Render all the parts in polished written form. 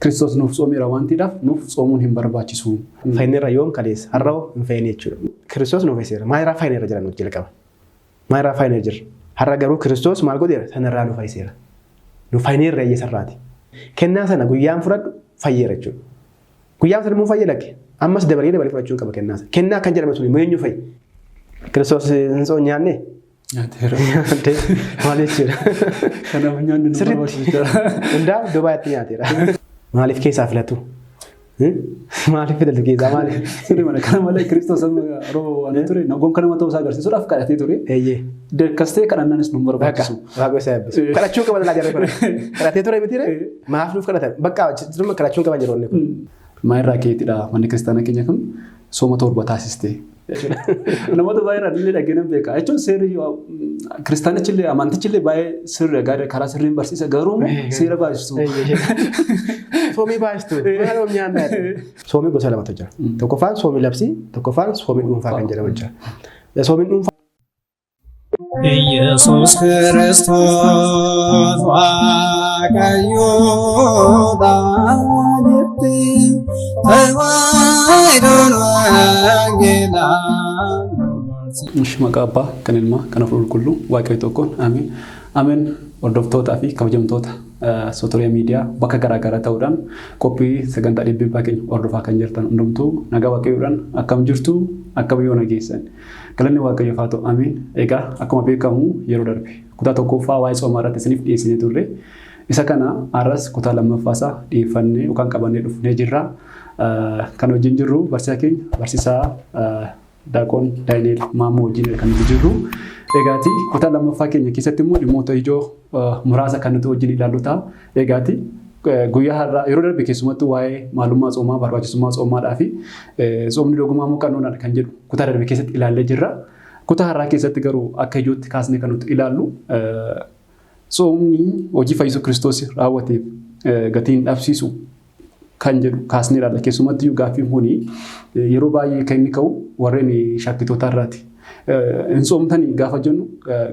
Kiristoos nuuf tsoomeera waan ta'eef nuuf tsoomuun hin barbaachisu. Fayyineerra yoom kaleessa har'aoo hin fayyine jechuudha. Kiristoos nuuf fayyiseera. Maalirraa fayyineerra jira nuti jalqaba. Maalirraa fayyineerra jirra. Har'a garuu Kiristoos maal godheera sanarraa nuuf fayyiseera. Nuuf fayyineerra eeyyasarraati. Kennaa sana guyyaan fudhadhu fayyeera jechuudha. Guyyaan sana immoo fayyadakke. Ammas dabalee fudhachuu qaba kennaa sana. Kennaa kan jedhame sun eenyu fayyi? Kiristoos hin soon nyaanne? Nyaateera. Maal jechuudha? Kanaaf nyaanni nu barbaachisaadha. Hundaa iddoo baay'eetti nyaateera. Maaliif keessaa filatu? Maaliif filatu keessaa maaliif? Sirrii mana kana malee Kiristoos yeroo waan ture nagoon kana mataa isaa agarsiisuudhaaf kadhatee ture. Eeyyee. Dekkastee kadhannaanis nu barbaachisu. Waaqoo isaa yabbisu. Kadhachuu qaba laa jara kadhatee ture miti ree? Maaf nuuf kadhatan? Bakka kadhachuu qaban jiroonni kun. Maayirraa keetidha manni kiristaanaa keenya kun sooma torba taasiste. Namoota baay'een illee dhageenan beeka. Jechuun seerri kiristaanichillee amantichillee baay'ee sirrii karaa sirriin barsiisa garuu seera baay'istu. Soomii baay'istu. Maal nyaannaa? Soomii gosa lamatu jira. Tokkoffaan soomii labsii, tokkoffaan soomii dhuunfaa kan jedhamu jira. Soomiin dhuunfaa. Yesus Kristos waaqayyo baay'eetti tawaayidoon wangeelaa. Maqaa Abbaa kan Ilmaa kan Hafuura Qulqulluu Waaqayyo tokkoon ameen. Ameen. Hordoftootaa fi kabajamtoota Sotoriyaa miidiyaa bakka garaagaraa ta'uudhaan qophii sagantaa dhiibbaa keenya hordofaa kan jirtan hundumtuu nagaa Waaqayyoodhaan akkam jirtu akka biyyoo nageessan. Galanni Waaqayyoof haa ta'u ameen. Egaa akkuma beekamu yeroo darbe kutaa tokkoffaa waa'ee soomaa irratti isiniif dhiyeessinee turre. Isa kana har'as kutaa lammaffaasaa dhiyeeffannee yookaan qabannee dhufnee jirra. Kan wajjin jirru barsiisaa keenya barsiisaa Daaqoon Daani'eel Maammoo wajjin kan jirru. Egaati kutaa lammaffaa keenya keessatti immoo dhimmoota ijoo muraasa kan nuti wajjin ilaallu ta'a. Egaati guyyaa har'aa yeroo darbe keessumattuu waa'ee maalummaa soomaa barbaachisummaa soomaadhaa fi soomni dhugummaa moo qannoodhaan kan jedhu kutaa darbe keessatti ilaallee jirra. Kutaa har'aa keessatti garuu akka ijootti kaasnee kan nuti ilaallu soomni hojii fayyisuu Kiristoos raawwateef gatiin dhabsiisu kan jedhu kaasnee ilaalla. Keessumattuu gaaffiin kuni yeroo baay'ee kan inni ka'u warreen shakkitoota irraati. Hin soomtanii gaafa jennu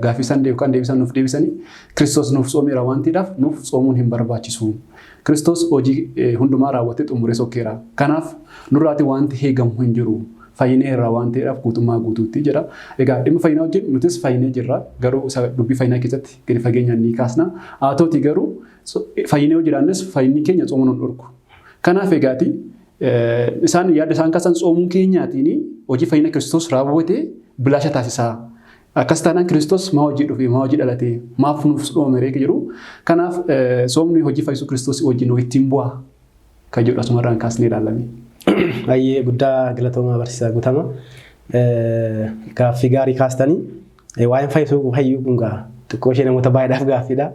gaaffii san yookaan deebisan nuuf deebisanii Kiristoos nuuf tsoomeera waan ta'eef nuuf tsoomuun hin barbaachisu. Kiristoos hojii hundumaa raawwatee xumuree sokkeera. Kanaaf nurraati wanti eegamu hin jiru. Fayyineerra waan ta'eef guutummaa guutuutti jedha. Egaa dhimma fayyinaa wajjin nutis fayyinee jirra. Garuu dubbii fayyinaa keessatti gadi fageenyaan ni kaasna. Haa ta'uti garuu fayyinee hojiidhaanis fayyinni keenya tsoomuu hin dhorku. Kanaaf egaati isaan yaada isaan kaasan tsoomuu keenyaatiin hojii fayyina Kiristoos raawwatee bilaasha taasisaa. Akkas taanaan Kiristoos maa hojii dhufee maa hojii dhalatee maaf nuuf tsoomere jiru. Kanaaf soomni hojii fayyisuu Kiristoos wajjin ittiin bu'aa kan jedhu asumarraan kaasnee ilaalame. Baay'ee guddaa galatoomaa barsiisaa Guutamaa. Gaaffii gaarii kaastanii waa'een fayyisuu fayyuu kun xiqqoo ishee namoota baay'eedhaaf gaaffiidha.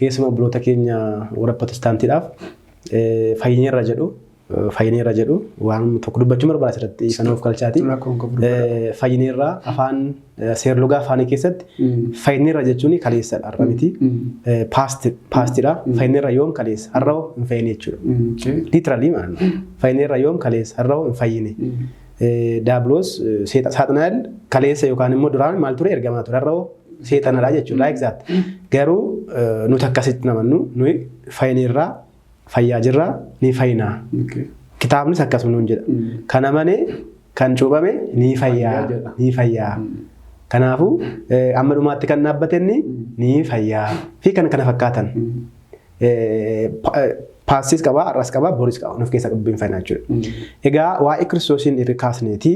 Keessumaa obboloota keenya warra Protestantiidhaaf fayyineerra jedhu waan tokko dubbachuu barbaada asirratti kan of galchaati. Fayyineerra afaan seerlugaa afaanii keessatti fayyineerra jechuun kaleessadha har'a miti. Paastidha. Fayyineerra yoom kaleessa har'aoo hin fayyine jechuudha. Liitiraalii maal fayyineerra yoom kaleessa har'aoo hin fayyine. Daabiloos saaxinaal kaleessa yookaan immoo duraan maal ture ergamaa ture har'aoo seexanadha jechuudha. Exact. Garuu nuti akkasitti namannu nuyi fayyineerraa fayyaa jirra ni fayyinaa. Kitaabnis akkasuma nuun jedha. Kana malee kan cuubame ni fayyaa. Kanaafuu amma dhumaatti kan dhaabbatenni ni fayyaa fi kan kana fakkaatan. Paastis qabaa, arras qabaa, boris qabaa nuuf keessa qabbiin fayyinaa jechuudha. Egaa waa'ee Kiristoosiin irra kaasneeti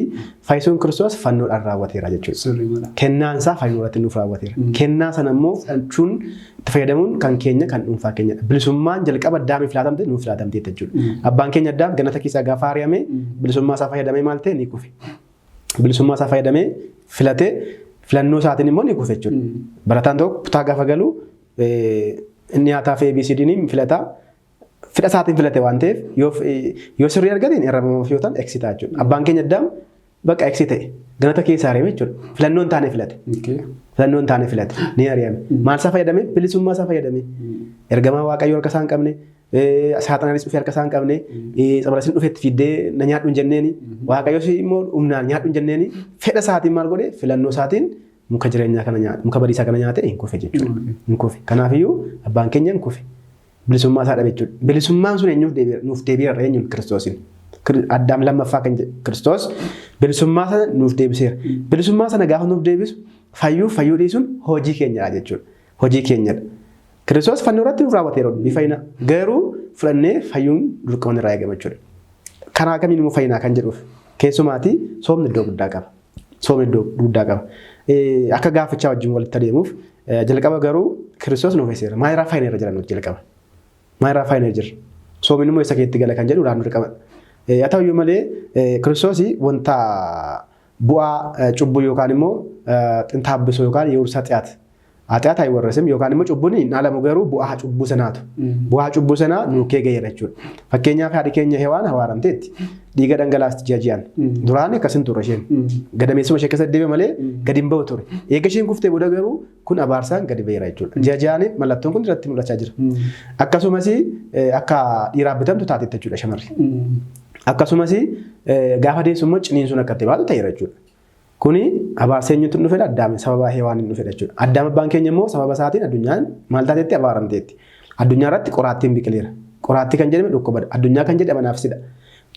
fayyisuun Kiristoos fannoodhaan raawwateera jechuudha. Kennaan isaa fannoodhaan nuuf raawwateera. Kennaa sana immoo jechuun itti fayyadamuun kan keenya kan dhuunfaa keenyadha. Bilisummaan jalqaba Addaamiif laatamte nuuf laatamte jechuudha. Abbaan keenya Addaam ganata keessaa gaafa ari'ame bilisummaa isaa fayyadamee maal ta'e ni kufe. Bilisummaa isaa fayyadamee filatee filannoo isaatiin immoo ni kufe jechuudha. Barataan tokko kutaa gaafa galu inni nyaataa fi ABCD'n filataa. Fidha isaatiin filate waan ta'eef yoo sirrii argateen irramamuuf yoo ta'an eksitaa jechuudha. Abbaan keenya Addaam bakka eksite ganata keessaa ari'ame jechuudha. Filannoon taane filate. Filannoon taane filate ni ari'ame. Maal isaa fayyadame? Bilisummaa isaa fayyadame. Ergamaa Waaqayyoo harka isaa hin qabne, saaxanaanis dhufee harka isaa hin qabne, Sabalasiin dhufeetti fiddee na nyaadhu hin jenneeni, Waaqayyoos immoo humnaan nyaadhu hin jenneeni, fedha isaatiin maal godhe filannoo isaatiin muka jireenyaa kana nyaate, muka badiisaa kana nyaate hin kufe jechuudha. Hin kufe. Kanaafiyyuu abbaan keenya hin kufe. bilisummaa isaa dhabe jechuudha. Bilisummaan sun eenyuuf nuuf deebi'eera eenyuun Kiristoosiin. Addaam lammaffaa kan Kiristoos bilisummaa sana nuuf deebiseera. Bilisummaa sana gaafa nuuf deebisu fayyuu dhiisuun hojii keenyadha jechuudha. Hojii keenyadha. Kiristoos fannoo irratti nuuf raawwateera bifayyina. Garuu fudhannee fayyuun dirqama irraa eegama jechuudha. Karaa kamiin immoo fayyinaa kan jedhuuf keessumaatii soomni iddoo guddaa qaba. Soomni iddoo guddaa qaba. Akka gaafachaa wajjin walitti adeemuuf jalqaba garuu Kiristoos nuuf eesseera. Maalirraa fayyina irra jira nuti jalqaba. Maalirraa fayyina jira. Soomni immoo isa keetti gala kan jedhu irraa nu dirqama. Haa ta'uyyuu malee Kiristoos wanta bu'aa cubbuu yookaan immoo xintaabbisoo yookaan yeruusaa xiyaata. Atiyaata aywarrasim yookaan immoo cubbuun hin alamu garuu bu'aa cubbuu sanaatu. Bu'aa cubbuu sanaa nuukee gaheera jechuudha. Fakkeenyaaf haadhi keenya Hewaan hawaaramteetti dhiiga dhangalaasti ji'a. Duraan akkasin ture isheen. Gadameessuma ishee keessa deeme malee gadi hin bahu ture. Eega isheen kuftee booda garuu kun abaarsaan gadi baheera jechuudha. Ji'a mallattoon kun irratti mul'achaa jira. Akkasumas akka dhiiraaf bitamtu taatetti jechuudha shamarri. Akkasumas gaafa deessu immoo ciniin sun akka itti baatu ta'eera jechuudha. Kuni abaarsa eenyuutu nu fedha Addaam sababa Hewaan nu fedha jechuudha. Addaam abbaan keenya immoo sababa isaatiin addunyaan maal taatetti abaaramteetti. Addunyaa irratti qoraattiin biqileera. Qoraattii kan jedhame dhukkubadha. Addunyaa kan jedhame naafsidha.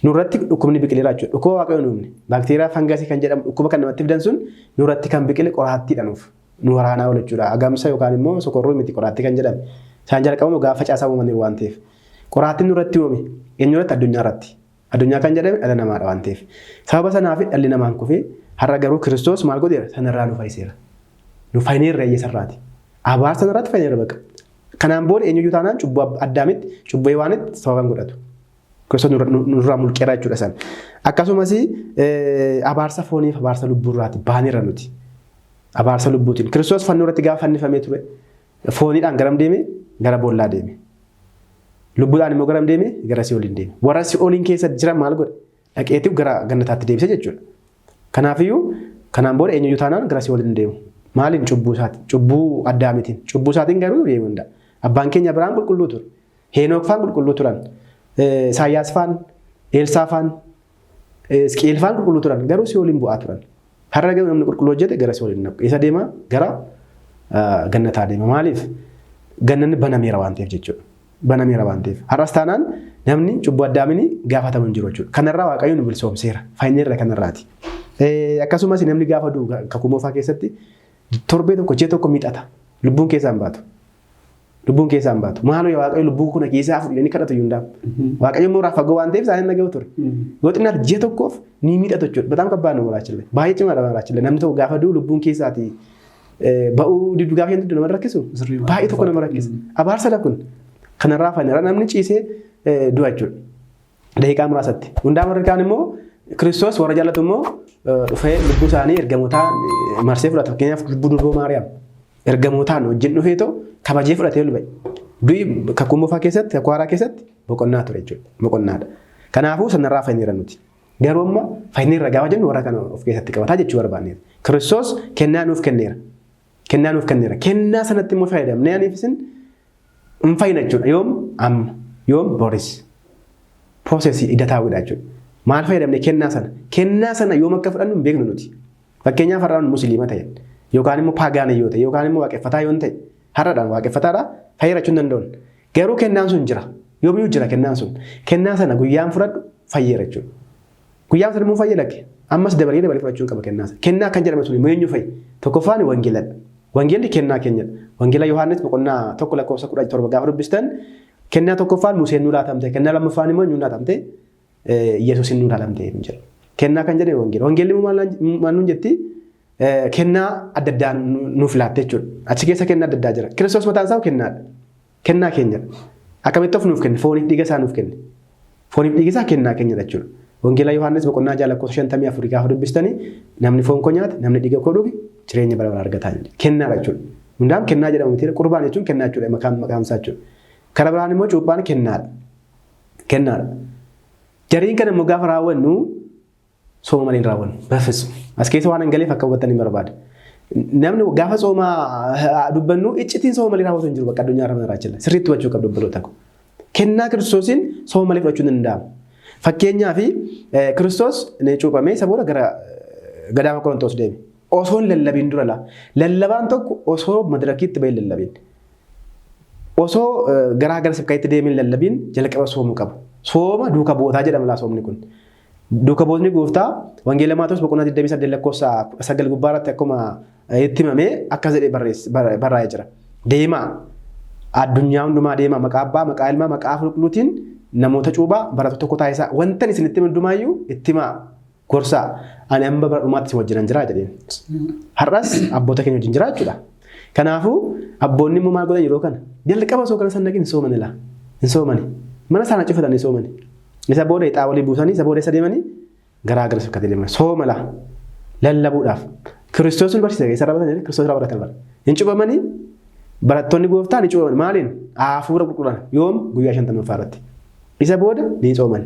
Nurratti dhukkubni biqileera jechuudha. Dhukkuba waaqayyoon uumne. Baakteeriyaa fangasii kan jedhamu dhukkuba kan namatti fidan sun nurratti kan biqile qoraattiidha nuuf. Nu waraanaa oolu jechuudha. Agamsa yookaan immoo sokorruu miti qoraattii kan jedhame. Isaan jalqabamu gaafa caasaa uumame waan ta'eef. Qoraattiin nurratti uume eenyurratti addunyaa irratti. Addunyaa kan jedhame dhala namaadha waan ta'eef. Sababa sanaaf dhalli namaan kufee har'a garuu Kiristoos maal godheera sanarraa nu fayyiseera. Nu fayyineerra eeyyasarraati. Abaarsa sanarratti fayyineerra bakka. Kanaan booda eenyuyyuu taanaan cubbuu Addaamitti cubbuu Hewaanitti sababan godhatu. Kiristoos nurraa mulqeera jechuudha san. Akkasumas abaarsa fooniif abaarsa lubbuurraati baaneerra nuti. Abaarsa lubbuutiin. Kiristoos fannoo irratti gaafa fannifamee ture fooniidhaan garam deeme gara boollaa deeme. Lubbuudhaan immoo garam deeme gara Si'ooliin deeme. Warra Si'ooliin keessa jiran maal godhe? Dhaqeetiif gara gannataatti deebise jechuudha. Kanaafiyyuu kanaan booda eenyuyyuu taanaan gara Si'ooliin deemu. Maaliin cubbuu isaati? Cubbuu Addaamitiin. Cubbuu isaatiin garuu deemuu danda'a. Abbaan keenya Abiraam qulqulluu ture. Heenook faan qulqulluu turan. Isaayyaas faan, Eelsaa faan, Hisqi'eel faan qulqulluu turan. Garuu Si'ooliin bu'aa turan. Har'a garuu namni qulqulluu hojjete gara Si'ooliin naqu. Isa deema gara gannataa deema. Maaliif? Gannanni banameera waan ta'eef jechuudha. Banameera waan ta'eef. Har'as taanaan namni cubbuu Addaaminii gaafatamu hin jiru jechuudha. Kanarraa Waaqayyo nu bilisoomseera. Fayyineerra kanarraati. Akkasumas namni gaafa du'u kakuu moofaa keessatti torbee tokko ji'a tokko miidhata. Lubbuun keessaa hin baatu. Lubbuun keessaa hin baatu. Maaloo Waaqayyo lubbuu kuna keessaa fudhanii inni kadhatu yundaam. Waaqayyo immoo fagoo waan ta'eef isaan hin dhaga'u ture. Yoo xinnaatti ji'a tokkoof ni miidhatu jechuudha. Bataam kabbaa nama waraachille. Baay'ee cimaadha waraachille. Namni tokko gaafa du'u lubbuun keessaati ba'uu diddu gaafa hin diddu nama rakkisu. Baay'ee tokko nama rakkisa. Abaarsadha kun. Kanarraa fayyineera namni ciisee du'a jechuudha. Daqiiqaa muraasatti. Hundaa warri kaan immoo Kiristoos warra jaallatu immoo dhufee lubbuu isaanii ergamootaan marsee fudhata. Fakkeenyaaf lubbuu durboo Maariyaam ergamootaan wajjin dhufee too kabajee fudhatee ol ba'e. Du'i kakuu moofaa keessatti, kakuu haaraa keessatti boqonnaa ture jechuudha. Boqonnaadha. Kanaafuu sanarraa fayyineera nuti. Garuu amma fayyineerra gaafa jennu warra kana of keessatti qabataa jechuu barbaanneera. Kiristoos kennaa nuuf kenneera. Kennaa nuuf kenneera. Kennaa sanatti immoo fayyadamnee aniifisin hin fayyina jechuudha. Yoom amma yoom boris. Proosesii idataawudha jechuudha. Maal fayyadamne kennaa sana? Kennaa sana yoom akka fudhannu hin beeknu nuti. Fakkeenyaaf har'aan musliima ta'e yookaan immoo paagaana yoo ta'e yookaan immoo waaqeffataa yoo ta'e har'aadhaan waaqeffataadhaa fayyadachuu hin danda'u. Garuu kennaan sun jira. Yoomiyyuu jira kennaan sun. Kennaa sana guyyaan fudhadhu fayyeera jechuudha. Guyyaan sana immoo fayyadakke. Ammas dabalee fudhachuu qaba kennaa sana. Kennaa kan jedhame sun immoo eenyu fayyi? Tokkoffaan wangeeladha. Wangeelli kennaa keenyadha. Wangeela Yohaannis boqonnaa 1:17 gaafa dubbistan kennaa tokkoffaan Museen nu laatamte, kennaa lammaffaan immoo eenyuun laatamte? Yesuusin nu laatamte hin jedhu. Kennaa kan jedhame wangeela. Wangeelli maal nuun jetti? Kennaa adda addaa nuuf laatte jechuudha. Achi keessa kennaa adda addaa jira. Kiristoos mataan isaa kennaadha. Kennaa keenyadha. Akkamitti of nuuf kenne? Fooniif dhiiga isaa nuuf kenne. Fooniif dhiiga isaa kennaa keenyadha jechuudha. Wangeela Yohaannis boqonnaa 6:54 gaafa dubbistanii namni foon koo nyaate, namni dhiiga koo dhuge jireenya bara baraa argataa jechuudha. Kennaadha jechuudha. Hundaam kennaa jedhamu miti. Qurbaan jechuun kennaa jechuudha. Maqaan isaa jechuudha. Karaa biraan immoo cuuphaan kennaadha. Kennaadha. Jariin kana immoo gaafa raawwannu sooma malee hin raawwannu. Baffisu. As keessa waan hangaleef akka hubattan hin barbaadu. Namni gaafa soomaa dubbannu iccitiin sooma malee raawwatu hin jiru bakka addunyaa irra jiraachilla. Sirriitti hubachuu qabdu obboloota koo. Kennaa Kiristoosiin sooma malee fudhachuun hin danda'amu. Fakkeenyaaf Kiristoos cuuphamee isa booda gara gadaama Qorontoos deeme. Osoo hin lallabiin dura laa. Lallabaan tokko osoo madirakiitti bahee lallabiin. osoo garaa gara sibkaatti deemin lallabiin jalqaba soomuu qabu. Sooma duuka bu'ootaa jedhama laa soomni kun. Duuka bu'ootni gooftaa wangeela Maatewos boqonnaa 28 lakkoofsa 9 gubbaarratti akkuma itti himamee akkas jedhee barraa'ee jira. Deemaa addunyaa hundumaa deemaa maqaa abbaa maqaa ilmaa maqaa qulqulluutiin namoota cuubaa barattoota tokko taasisaa wantan isin itti hundumaayyuu itti himaa gorsaa ani amma bara dhumaatti isin wajjin jiraa jedheen. Har'as abboota keenya wajjin jiraa jechuudha. Kanaafuu abboonni immoo maal godhan yeroo kana jalqaba osoo kana sannaqiin hin soomani laa hin soomani mana isaanii cufatan hin soomani isa booda ixaa walii buusanii isa booda isa deemanii garaa gara sibkatti deeman sooma laa lallabuudhaaf Kiristoosin barsiisa isa raabatan Kiristoos raabatan bara hin cubamanii barattoonni gooftaan hin cubaman maaliin hafuura qulqulluudhaan yoom guyyaa 50 irratti isa booda ni sooman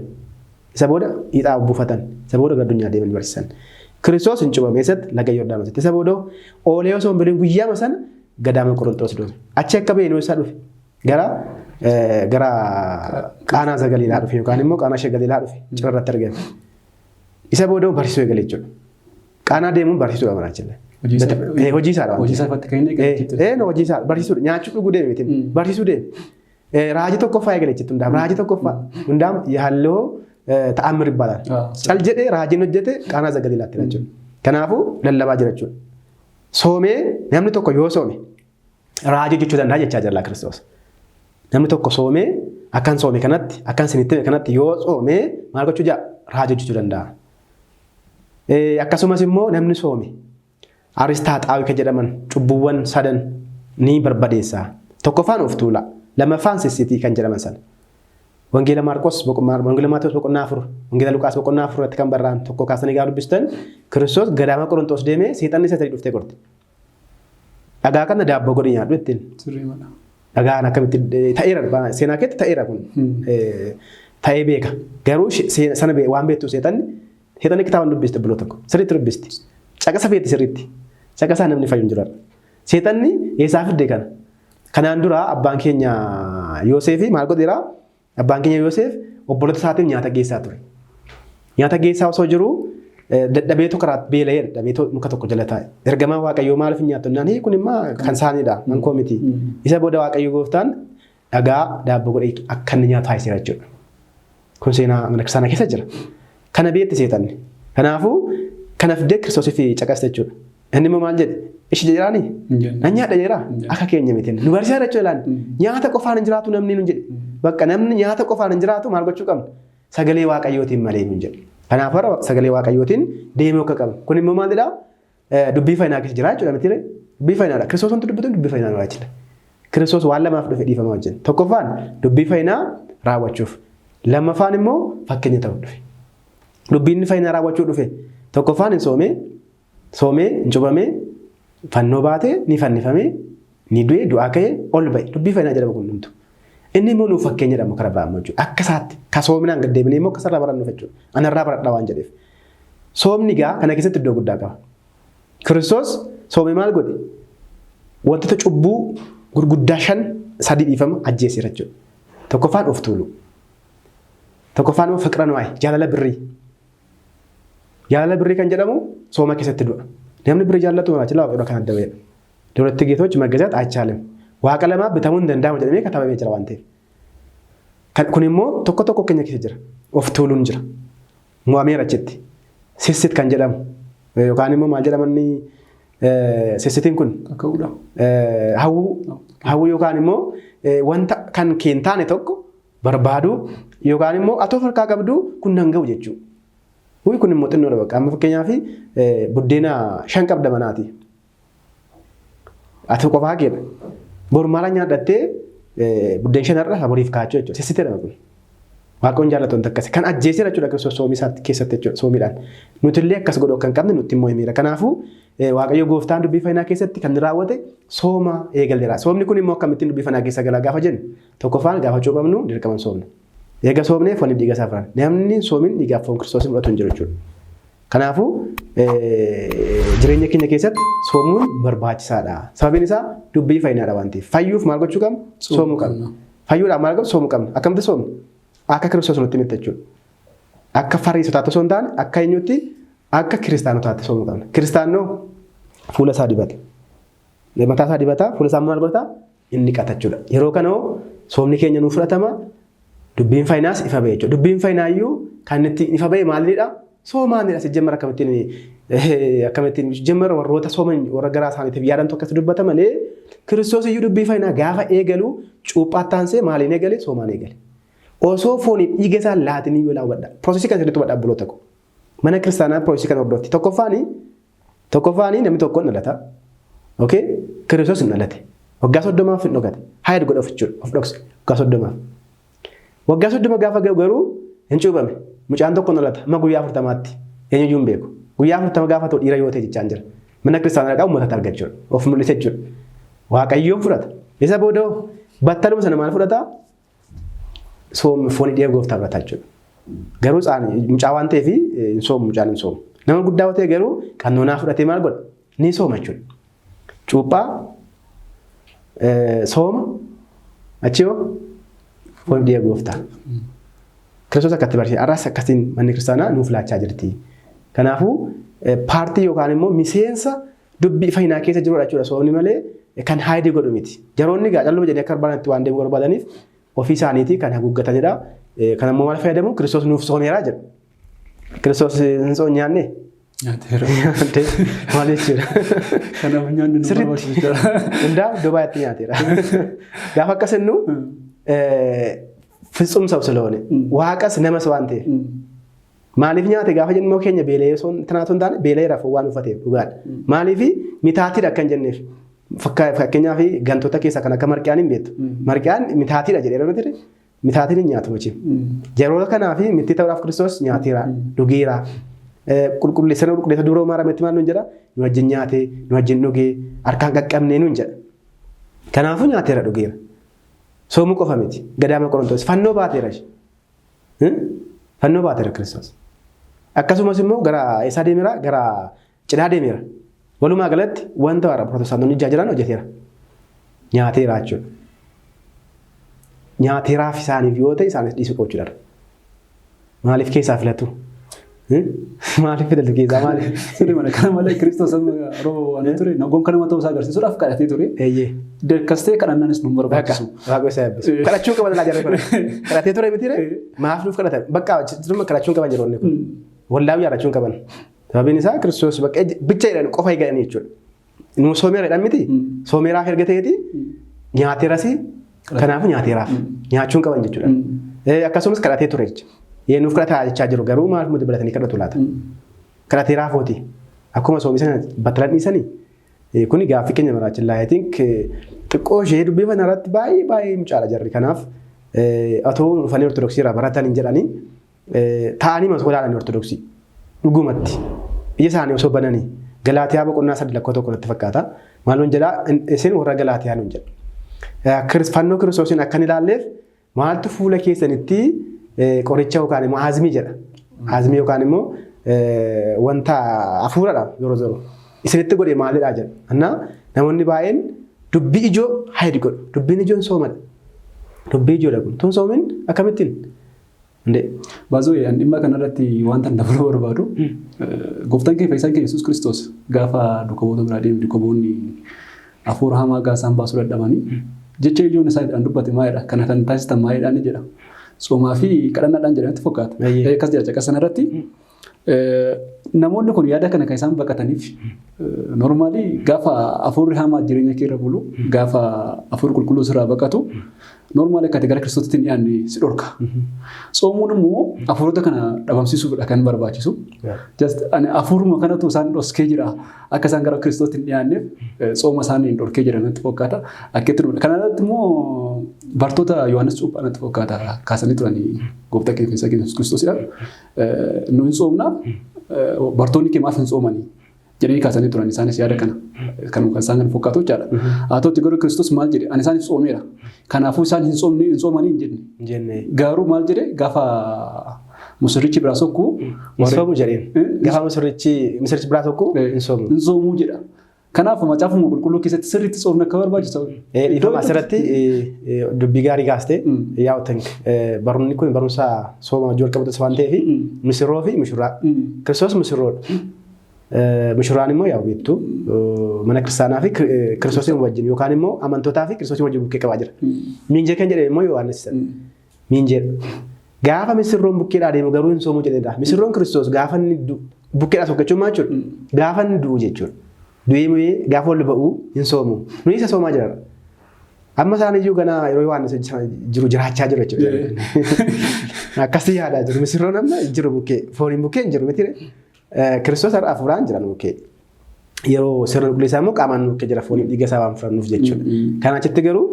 isa booda ixaa buufatan isa booda gara addunyaa deemanii barsiisan Kiristoos hin cubame eessatti laga Yordaanosi isa booda oolee osoo hin biliin guyyaa sana gadaama Qorontoos dhufe achi akka ba'e isaa dhufe gara qaanaa Galiilaa dhufe yookaan immoo qaanaa ishee Galiilaa dhufe cirarratti argame isa booda barsiisuu eegale jechuudha qaanaa deemuun barsiisuudha maraachilla hojii isaadha hojii isaa irratti kan inni hojii isaa barsiisuudha nyaachuu dhuguu deeme miti barsiisuu deeme raajii tokkoffaa eegale jechuudha hundaam raajii tokkoffaa hundaam yaalloo ta'ammir ibbaalaan cal jedhee raajiin hojjete qaanaa Galiilaatti jechuudha kanaafuu lallabaa jira jechuudha soomee namni tokko yoo soome raajii jechuu danda'a jechaa jira Kiristoos. Namni tokko soomee akkan soome kanatti akkan sinitti kanatti yoo soomee maal gochuu jaa raajii jechuu danda'a. Akkasumas immoo namni soome Aristaaxaawii kan jedhaman cubbuuwwan 3 ni barbadeessa. Tokkoffaan of tuula lammaffaan sisitii kan jedhaman sana. Wangeela Maatewos boqonnaa 4 Wangeela Luqaas boqonnaa 4 irratti kan barraan tokko kaasanii gaa dubbistan Kiristoos gadaama Qorontoos deemee seexanni isa dhuftee gorte. Dhagaa kana daabboo godhi nyaadhu ittiin. Dhagaan akkamitti ta'eera seenaa keetti ta'eera kun ta'ee beeka. Garuu sana waan beektu seexanni kitaaba dubbiste buloo tokko sirriitti dubbisti. Caqasa feeti sirriitti. Caqasaa namni fayyuun jira. Seexanni eessaa fidde kana. Kanaan dura abbaan keenya Yoosefi maal godheera? Abbaan keenya Yoosef obboloota isaatiif nyaata geessaa ture. Nyaata geessaa osoo jiru dadhabeetu karaa beela'ee dadhabeetu muka tokko jala taa'e. Ergamaa Waaqayyoo maaliif nyaattu naan kun immoo kan isaaniidha mankoo miti. Isa booda Waaqayyoo gooftaan dhagaa daabboo godhee akka inni nyaatu taasiseera jechuudha. Kun seenaa mana kiristaanaa keessa jira. Kana beetti seexanni. Kanaafuu kana fidee Kiristoosiif caqaste jechuudha. Inni immoo maal jedhe? Ishi jedhaanii? Nan nyaadha jedhaa? Akka keenya miti. Nu barsiisaa jechuudha. Nyaata qofaan hin jiraatu namni nu jedhe. Bakka namni nyaata qofaan hin jiraatu maal gochuu qabna? Sagalee Waaqayyootiin malee nu jedhe. Kanaaf har'a sagalee Waaqayyootiin deemuu akka qabna. Kun immoo maalidhaa? Dubbii fayyinaa keessa jira jechuudha miti. Dubbii fayyinaadha. Kiristoos wanti dubbatu dubbii fayyinaa raawwachila. Kiristoos waan lamaaf dhufe dhiifama wajjin. Tokkoffaan dubbii fayyinaa raawwachuuf. Lammaffaan immoo fakkeenya ta'uu dhufe. Dubbiin fayyinaa raawwachuu dhufe. Tokkoffaan hin soomee hin cubamee fannoo baatee ni fannifamee ni du'ee du'aa ka'ee ol ba'e. Dubbii fayyinaa jedhama kun dhumtu. Inni immoo nuuf fakkeenya jedhamu karaa biraa jechuudha. Akka isaatti ka soominaan gad deebinee immoo akkasarraa barannuuf jechuudha. Anarraa baradhaa waan jedheef. Soomni gaa kana keessatti iddoo guddaa qaba. Kiristoos soomee maal godhe? Wantoota cubbuu gurguddaa 3 dhiifama ajjeeseera jechuudha. Tokkoffaan of tuulu. Tokkoffaan immoo fiqira nu'aayi jaalala birrii. Jaalala birrii kan jedhamu sooma keessatti du'a. Namni birrii jaallatu maachilaa waaqayyoo kan adda ba'edha. Duratti geetochi maggazaat achaalem. Waaqa lamaa bitamuu hin danda'amu jedhamee katabamee jira waan ta'eef. Kun immoo tokko keenya keessa jira. Of tuuluun jira. Mo'ameera achitti. Sissit kan jedhamu yookaan immoo maal jedhamanni sissittiin kun hawwuu yookaan immoo wanta kan keen taane tokko barbaadu yookaan immoo atoo harkaa qabdu kun nan ga'u jechuudha. Kun immoo xinnoodha bakka amma fakkeenyaaf buddeena 5 qabda manaati. Ati qofaa keedha. Bormaala nyaadhattee buddeen 5 irra boriif kaachuu jechuudha. Sissiteedha kun. Waaqoon jaallatoon takkasi kan ajjeesee jechuudha Kiristoos soomii isaatti keessatti jechuudha soomiidhaan. Nuti illee akkas godhuu kan qabne nutti immoo himiira. Kanaafuu Waaqayyo gooftaan dubbii fayyinaa keessatti kan raawwate sooma eegaleera. Soomni kun immoo akkamittiin dubbii fayyinaa keessa galaa gaafa jennu tokkoffaan gaafa cuuphamnu dirqaman soomna. Eega soomnee foon dhiiga isaa furan. Namni soomin dhiigaaf foon Kiristoos fudhatu hin jiru jechuudha. Kanaafuu jireenya keenya keessatti soomuun barbaachisaadha. Sababiin isaa dubbii fayyinaadha waan ta'eef. Fayyuuf maal gochuu qabna? Soomuu qabna. Fayyuudhaaf maal qabna? Soomuu qabna. Akkamitti soomna? Akka Kiristoos nutti himte jechuudha. Akka Fariisotaatti osoo hin taane akka eenyutti akka kiristaanotaatti soomuu qabna. Kiristaanoo fuula isaa dibata. Mataa isaa dibata. Fuula isaa maal godhata? inni qatachuudha. Yeroo kanoo soomni keenya nuuf fudhatama dubbiin faayinaas ifa ba'e jechuudha. Dubbiin faayinaayyuu kan itti ifa ba'e maalidha? Soomaanidha. Sijjammara akkamittiin jammara warroota sooman warra garaa isaaniitiif yaadantu akkasii dubbata malee Kiristoos iyyuu dubbii faayinaa gaafa eegalu cuuphaa taansee maaliin eegale? Soomaan eegale. Osoo fooniif dhiiga isaa laatinii yoo laawwadha. Piroosesii kan sirriitti hubadhaa buloota ko. Mana kiristaanaa piroosesii kan hordofti. Tokkoffaanii namni tokko hin dhalata. Okay? Kiristoos hin dhalate. Waggaa 30 hin dhugate. Haayid godha of jechuudha. Of dhokse. Waggaa 30. Waggaa 30 gaafa garuu hin cuuphame. Mucaan tokko hin dhalata. Amma guyyaa 40tti eenyuyyuu hin beeku. Guyyaa 40 gaafa ta'u dhiira yoo ta'e jechaan jira. Mana kiristaanaa dhaqaa uummata argachuudha. Of mul'ise jechuudha. Waaqayyoon fudhata. Isa booda battaluma sana maal fudhata? Foonii dhiiga gooftaa fudhata jechuudha. Garuu mucaa waan ta'eef hin soomu mucaan hin soomu. Nama guddaa yoo ta'e garuu qannoonaa fudhatee maal godha? Ni sooma jechuudha. Cuuphaa sooma achi hoo foonii dhiiga gooftaa. Kiristoos akkatti barsiise. Arraas akkasiin manni kiristaanaa nuuf laachaa jirti. Kanaafuu paartii yookaan immoo miseensa dubbii faayinaa keessa jirudha jechuudha. Soomni malee kan haayidii godhu miti. Jaroonni calluma jedhanii akka barbaadanitti waan deemuu barbaadaniif ofii isaaniitii kan haguuggatanidha. Kan ammoo maal fayyadamu? Kiristoos nuuf soomeeraa jedhu. Kiristoos hin soon nyaanne? Nyaateera. Maal jechuudha? Kanaaf nyaanni nu barbaachisa. Hundaa iddoo baay'eetti nyaateera. Gaafa akkas jennu ፍጹም ሰው ስለሆነ ዋቀስ ነመስ ዋንቴ ማሊፍ ኛቴ ጋፈ ጀንሞ ኬኛ ቤሌሶን ትናቶን ታነ ቤሌ ረፈ ዋን ፈቴ ዱጋል ማሊፊ ሚታቲ ደከን ጀነፍ ፈከኛ ፊ ገንቶታ ኬሳ ከና ከመርቂያንም ቤት መርቂያን ሚታቲ ደጀ ረመቴ ሚታቲ ኛቱ መቼ ጀሮ ከና ፊ ሚቲ ተብራፍ ክርስቶስ ኛቲራ ዱጊራ ቁልቁል ሰነው ቁልቁል ተዱሮ ማራ መት ማን ነው እንጀራ ወጅኛቴ ወጅን ዱጌ አርካን ቀቀምኔ ነው እንጀራ ከናፉ ኛቴራ ዱጊራ Somu qofa miti gadaama Qorontos fannoo baateerash fannoo baateera Kiristoos akkasumas immoo gara isaa deemira gara cinaa deemira walumaa galatti wanta warra Pirotestaantonni jaajiran hojjeteera nyaateera jechuudha nyaateeraaf isaaniif yoo ta'e isaanis dhiisuu qabuudha maaliif keessaa filatu maaliif filaltu keessaa maaliif sirrii mana kana malee Kiristoos roo waan ture nagoon kana matoo isaa agarsiisuudhaaf kadhatee ture Kastee kadhannaanis nu barbaachisu. Waaqoo isaa eebbisu. Kadhachuun qaban laa jarree kadhatee ture miti maaf nuuf kadhatan bakka kadhachuun qaban jiroonni kun wallaahu yaadachuun qaban. Sababiin isaa Kiristoos bakka bicha jedhan qofa eeganii jechuudha. Nu soomeera jedhan miti soomeeraaf erga ta'eeti nyaateerasi kanaafuu nyaateeraaf nyaachuun qaban jechuudha. Akkasumas kadhatee ture jecha. Nuuf kadhataa jechaa jiru garuu maaf muti bilatanii kadhatu laata. Kadhateeraaf ooti akkuma soomisana battalan dhiisanii. Kuni gaaffii keenya maraachillaa. I think xiqqoo ishee dubbii kana irratti baay'ee mucaala jarri. Kanaaf atoo dhufanii Ortodoksii irraa baratan hin jedhanii taa'anii masoodaadhaan Ortodoksii dhugumatti ija isaanii osoo bananii Galaatiyaa boqonnaa 3 lakkoo tokko irratti fakkaata. Maaloon jedhaa isin warra Galaatiyaa nuun jedha. Fannoo Kiristoosiin akkan ilaalleef maaltu fuula keessanitti qoricha yookaan immoo azmii jedha. Azmii yookaan immoo wanta hafuuradha yeroo yeroo. Isinitti godhee maalidhaa jedha. Annaa namoonni baay'een dubbii ijoo haayid godhu. Dubbiin ijoon soomadha. Dubbii ijoodha kun. Tun soomin akkamittiin? Baazoo dhimma kanarratti wanta dabaluu barbaadu. Gooftaan keenya Fayyisaan keenya Yesuus Kiristoos gaafa dukkaboota biraa deemu dukkaboonni hafuura hamaa gaasaan baasuu dadhabanii jecha ijoon isaadhaan dubbate maalidha? Kana kan taasistan maalidhaan jedha. Soomaa fi kadhannaadhaan jedhamatti fakkaata. Akkas jedha caqas sanarratti. Namoonni kun yaada kana kan isaan baqataniif normaalii gaafa hafuurri hamaa jireenya kee irra bulu gaafa hafuurri qulqulluu sirraa baqatu normaalii akka gara Kiristootti hin dhiyaanne si dhorka. Soomuun immoo hafuurota kana dhabamsiisuudha kan barbaachisu. Hafuuruma kanatu isaan dhoskee jira akka isaan gara Kiristootti hin dhiyaanneef sooma isaanii dhorkee jira natti fakkaata. Kanarratti immoo bartoota Yohaannis Cuuphaa natti fakkaata kaasanii turanii gooftaa keenya Yesuus Kiristoosidha. Nu hin soomna bartoonni kee maaf hin soomanii jedhanii kaasanii turan isaanis yaada kana kan isaan kan fakkaatu jechaadha. Haa ta'utti garuu Kiristoos maal jedhe ani isaaniif soomeera. Kanaafuu isaan hin soomanii hin jenne. Garuu maal jedhe gaafa musirrichi biraa sokkuu hin soomu jedheen. Gaafa musirrichi biraa sokkuu hin soomuu jedha. Kanaaf macaafuma qulqulluu keessatti sirriitti soomna akka barbaachisu. Dhiifama asirratti dubbii gaarii kaastee yaa'utan barumni kun barumsa sooma wajjin wal qabatu waan ta'eef misirroo fi mishuraa. Kiristoos misirroodha. Mishuraan immoo yaa beektu mana kiristaanaa fi kiristoosiin wajjin yookaan immoo amantootaa fi kiristoosiin wajjin bukkee qabaa jira. Miinjee kan jedhame immoo Yohaannis miinjee. Gaafa misirroon bukkeedhaa deemu garuu hin soomuu jedhedha. Misirroon kiristoos gaafa inni bukkeedhaa sokkachuun maal jechuudha? Gaafa inni du'u jechuudha. Du'ee gaafa ol ba'u hin soomu. Nuyi isa soomaa jirra. Amma isaan iyyuu ganaa yeroo Yohaannis jiru jiraachaa jiru jechuudha. Akkasii yaadaa jiru. Misirroon amma jiru bukkee fooniin bukkee hin jiru miti. Kiristoos har'a afuuraan jiran bukkee. Yeroo sirna qulqulleessaa immoo qaamaan bukkee jira fooniif dhiiga isaa waan fudhannuuf jechuudha. Kana achitti garuu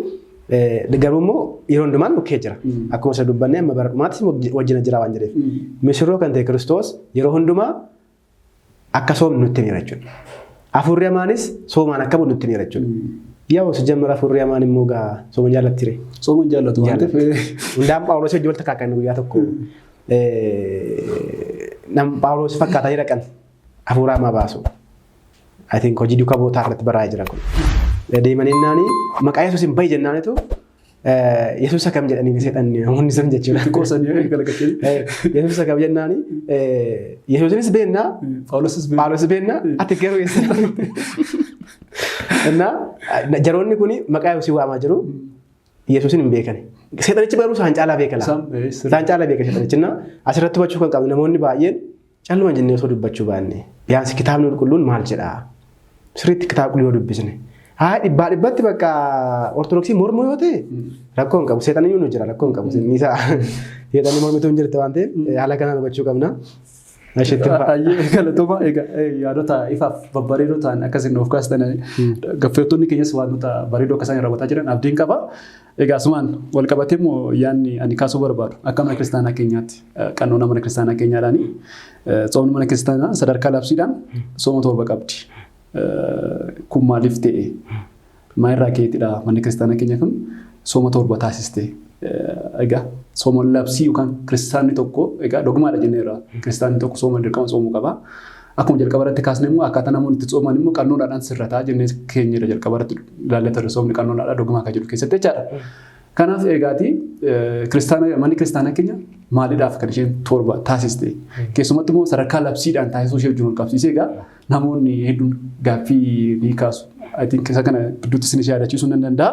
immoo yeroo hundumaan bukkee jira. Akkuma isa dubbannee amma bara dhumaattis wajjin jira waan jedheef. Misirroo kan ta'e Kiristoos yeroo hundumaa akka soomnu nutti himira jechuudha. Afurri amaanis soomaan akka bu'u nutti himira jechuudha. Yoo si jammara afurri amaan immoo gaa sooma jaallatti. Sooma jaallatu waan ta'eef. Hundaan Phaawulos hojii walitti kaakkan guyyaa tokko nam Phaawulos fakkaataa jira kan afurri amaa baasu. I think hojii duukaa bootaa irratti barraa'ee jira kun. Deemanii naani maqaa Yesuus hin bahi jennaanitu Yesuus akkam jedhanii seexan namoonni sun jechuudha. Qoosanii galagalee. Yesuus akkam jennaani Yesuusinis beennaa Phaawulos beennaa ati garuu eessa. Jaroonni kun maqaa Yesuusii waamaa jiru Yesuusin hin beekani. Seexanichi garuu isaan caalaa beekala. Isaan caalaa beeka seexanichi. Asirratti hubachuu kan qabnu namoonni baay'een calluma jennee osoo dubbachuu baanne. Biyaansi kitaabni qulqulluun maal jedhaa? Sirriitti kitaaba qulqulluu yoo dubbisne. Dhibbaa dhibbatti bakka ortodoksii mormuu yoo ta'e rakkoo hin qabu. Seexaniyyuu nu jira rakkoo hin qabu. Seexanni mormituu hin jirte waan ta'eef haala kanaan hubachuu qabna. Galatooma yaadota ifaaf babbareedoo ta'an akkasiin of kaastan gaffeettonni keenyas waantota bareedoo akka isaan raawwataa jiran abdiin qaba. Egaa asumaan wal qabatee immoo yaadni ani kaasuu barbaadu akka mana kiristaanaa keenyaatti qannoona mana kiristaanaa keenyaadhaani soomni mana kiristaanaa sadarkaa labsiidhaan sooma 7 qabdi. Kun maaliif ta'e maalirraa ka'eetidha manni kiristaanaa keenya kun sooma 7 taasiste. Egaa sooma labsii yookaan kiristaanni tokko egaa dogmaadha jenneerra kiristaanni tokko sooma dirqama soomuu qaba. Akkuma jalqaba irratti kaasne immoo akkaataa namoonni itti sooman immoo qannoodhaan sirrataa jennee keenyadha jalqaba irratti ilaallee soomni qannoodhaan dogmaa akka jedhu keessatti jechaadha. Kanaaf egaati manni kiristaanaa keenya maaliidhaaf kan isheen 7 taasiste keessumatti immoo sadarkaa labsiidhaan taasisuu ishee wajjin wal qabsiisee egaa namoonni hedduun gaaffii ni kaasu. I think isa kana gidduutti isin ishee yaadachiisuu nan danda'a.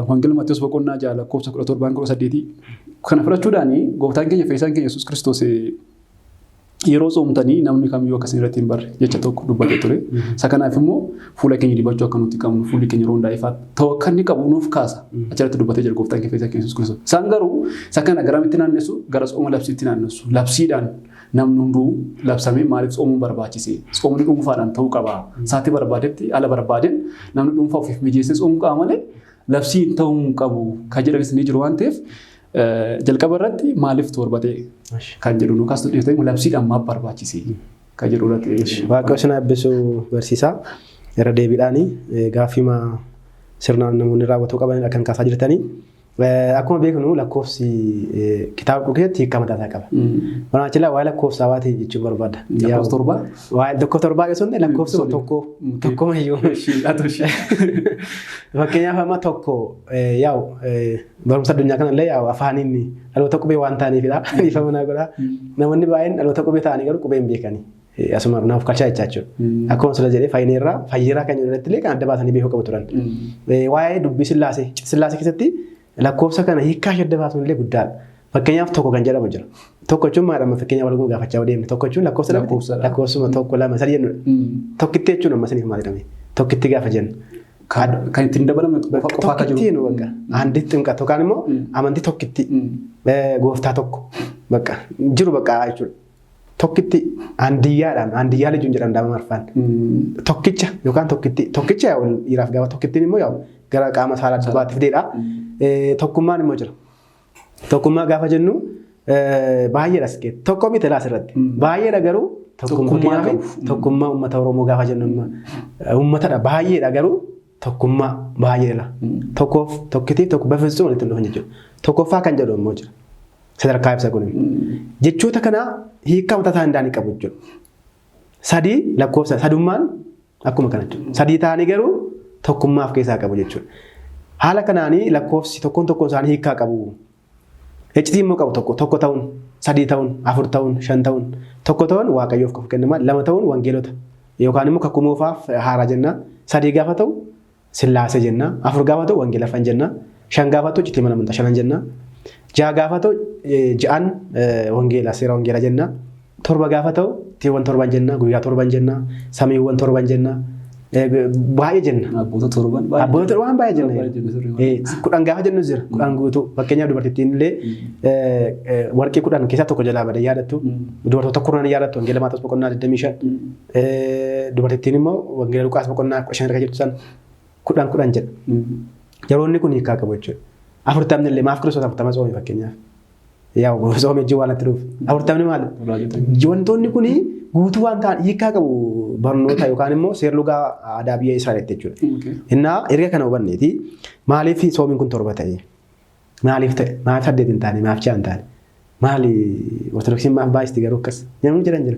Wangeela Maatiyos boqonnaa 6:17 kana fudhachuudhaan gooftaan keenya fayyisaan keenya Yesuus Kiristoos yeroo soomtanii namni kamiyyuu akkasii irratti hin barre jecha tokko dubbatee ture. Isa kanaaf immoo fuula keenya dibachuu akka nuti qabnu fuulli keenya yeroo hundaa ifaa ta'uu akka inni qabu nuuf kaasa. Achirratti dubbatee jira gooftaan keenya fayyisaan keenya Yesuus Kiristoos. Isaan garuu isa kana garamitti naannessu gara sooma labsiitti naannessu. Labsiidhaan namni hunduu labsamee maaliif soomuun barbaachise? Soomni dhuunfaadhaan ta'uu qaba. Saatii barbaadetti ala barbaadeen namni dhuunfaa ofiif mijeessee soomuu qaba malee labsiin ta'uu qabu kan jedhanis ni jiru waan ta'eef jalqaba irratti maaliif 7 ta'e kan jedhu nu kaasuu dhiyeessee labsiidhaan maaf barbaachise kan jedhu irratti. Waaqayyo isin eebbisu barsiisaa irra deebiidhaan gaaffii sirnaan namoonni raawwatuu qabanidha kan kaasaa jirtanii. Akkuma beeknu lakkoofsi kitaaba qulqulluutti hiika mataa isaa qaba. Waan achilaa waa'ee lakkoofsaa waa ta'e jechuun barbaada. Lakkoofsa 7? Waa'ee tokko 7 keessatti lakkoofsa tokko mayyuu. Fakkeenyaaf amma tokko yaa'u barumsa addunyaa kanallee yaa'u afaaniin dhaloota qubee waan ta'aniifidha. Dhiifama naa godhaa. Namoonni baay'een dhaloota qubee ta'anii garuu qubee hin beekani. Asuma naaf kalchaa jechaachuu. Akkuma sila jedhee fayyeeraa kan jedhu irratti kan adda baasanii beekuu qabu turan. Waa'ee dubbii sillaasee keessatti lakkoofsa kana hiikaa adda baasuun illee guddaadha. Fakkeenyaaf tokko kan jedhamu jira. Tokko jechuun maadhama fakkeenyaaf walguma gaafachaa deemne. Tokko jechuun lakkoofsuma 1 2 3 jennudha. Tokkitti jechuun amma siniif maal jedhame? Tokkitti gaafa jennu. Kan ittiin dabalame qofaa akka jiru. Tokkitti nu bakka. Amantii xinqatu yookaan immoo amantii tokkitti gooftaa tokko bakka jiru bakka jechuudha. Tokkitti handiyyaa jechuun jedhama daama marfaan. Tokkicha yookaan tokkicha dhiiraaf gaafa tokkittiin immoo gara qaama saalaa dubaatti fideedha. Tokkummaan immoo jira. Tokkummaa gaafa jennu baay'eedha sikee. Tokko miti laas irratti. Baay'eedha garuu tokkummaa uummata Oromoo gaafa jennu uummatadha baay'eedha garuu tokkummaa baay'eedha. Tokkitiif tokko bafeessuu walitti dhufan jechuudha. Tokkoffaa kan jedhu immoo jira. Sadarkaa ibsa kun jechoota kana hiikaa mataa isaa hin qabu jechuudha. 3 lakkoofsa sadummaan akkuma kana jechuudha. 3 ta'anii garuu tokkummaa of keessaa qabu jechuudha. Haala kanaanii lakkoofsi tokkoon isaanii hiikaa qabu. Iccitii immoo qabu tokko ta'uun sadii ta'uun, afur ta'uun, shan ta'uun, tokko ta'uun waaqayyoof qofa kennama, lama ta'uun wangeelota yookaan immoo kakuu moofaaf haaraa jenna, sadii gaafa ta'u sillaasee jenna, afur gaafa ta'u wangeelaffan jenna, shan gaafa ta'u iccitii mana amantaa shanan jenna, ja'a gaafa ta'u ja'an wangeela seera wangeela jenna, torba gaafa ta'u tiiwwan torban jenna, guyyaa torban jenna, samiiwwan torban jenna. Baay'ee jenna. Abboota torban waan baay'ee jenna. Kudhan gaafa jennu jira. Kudhan guutuu fakkeenyaaf dubartittiin illee warqii kudhan keessaa tokko jalaa bada yaadattu. Dubartoota kurnan yaadattu wangeela Maatewos boqonnaa 25. Dubartittiin immoo wangeela Luqaas boqonnaa 5 irra jirtu san kudhan jedha. Yeroonni kun hiikaa qabu jechuudha. 40 illee maaf Kiristoos 40 soome fakkeenyaaf. Yaa soome ijji waan itti dhufu. 40 maali? Wantoonni kun guutuu waan ta'an hiikaa qabu barnoota yookaan immoo seera lugaa aadaa biyya Israa'elitti jechuudha. Innaa erga kana hubanneeti maaliif soomiin kun torba ta'e? Maaliif ta'e? Maaliif 8 hin taane? Maaliif 6 hin taane? Maali Ortodoksiin maaf baay'isti garuu akkas? Namni jiran jira.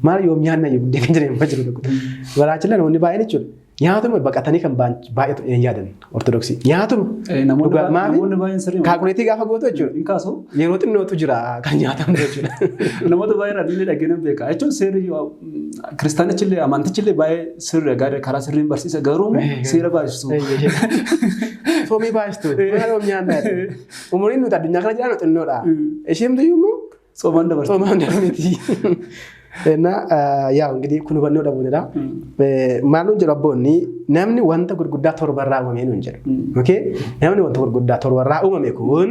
Maali yoom nyaanna yoo guddee kan jiran jiru tokko. Baraachilla namoonni baay'een jechuudha. Nyaatuma baqatanii kan baay'eetu hin yaadan Ortodoksii. Nyaatuma. Namoonni baay'een sirrii. Kaakuleetii gaafa gootu jechuudha. Inkaaso. Yeroo xinnootu jira kan nyaatamu jechuudha. Namoota baay'een adillee dhageenan beeka. Jechuun seerri kiristaanichillee amantichillee baay'ee sirri karaa sirriin barsiisa garuu seera baay'istu. Soomii baay'istu. Maal nyaanna? Umuriin nuti addunyaa kana jiraannu xinnoodha. Isheen immoo soomaan dabarti. Soomaan dabarti. Yaa እንግዲህ kun hubannoo dhabuudha. Maalun jedhu abboonni namni wanta gurguddaa torba irraa uumame nuun jedhu. Namni wanta gurguddaa torba irraa uumame kun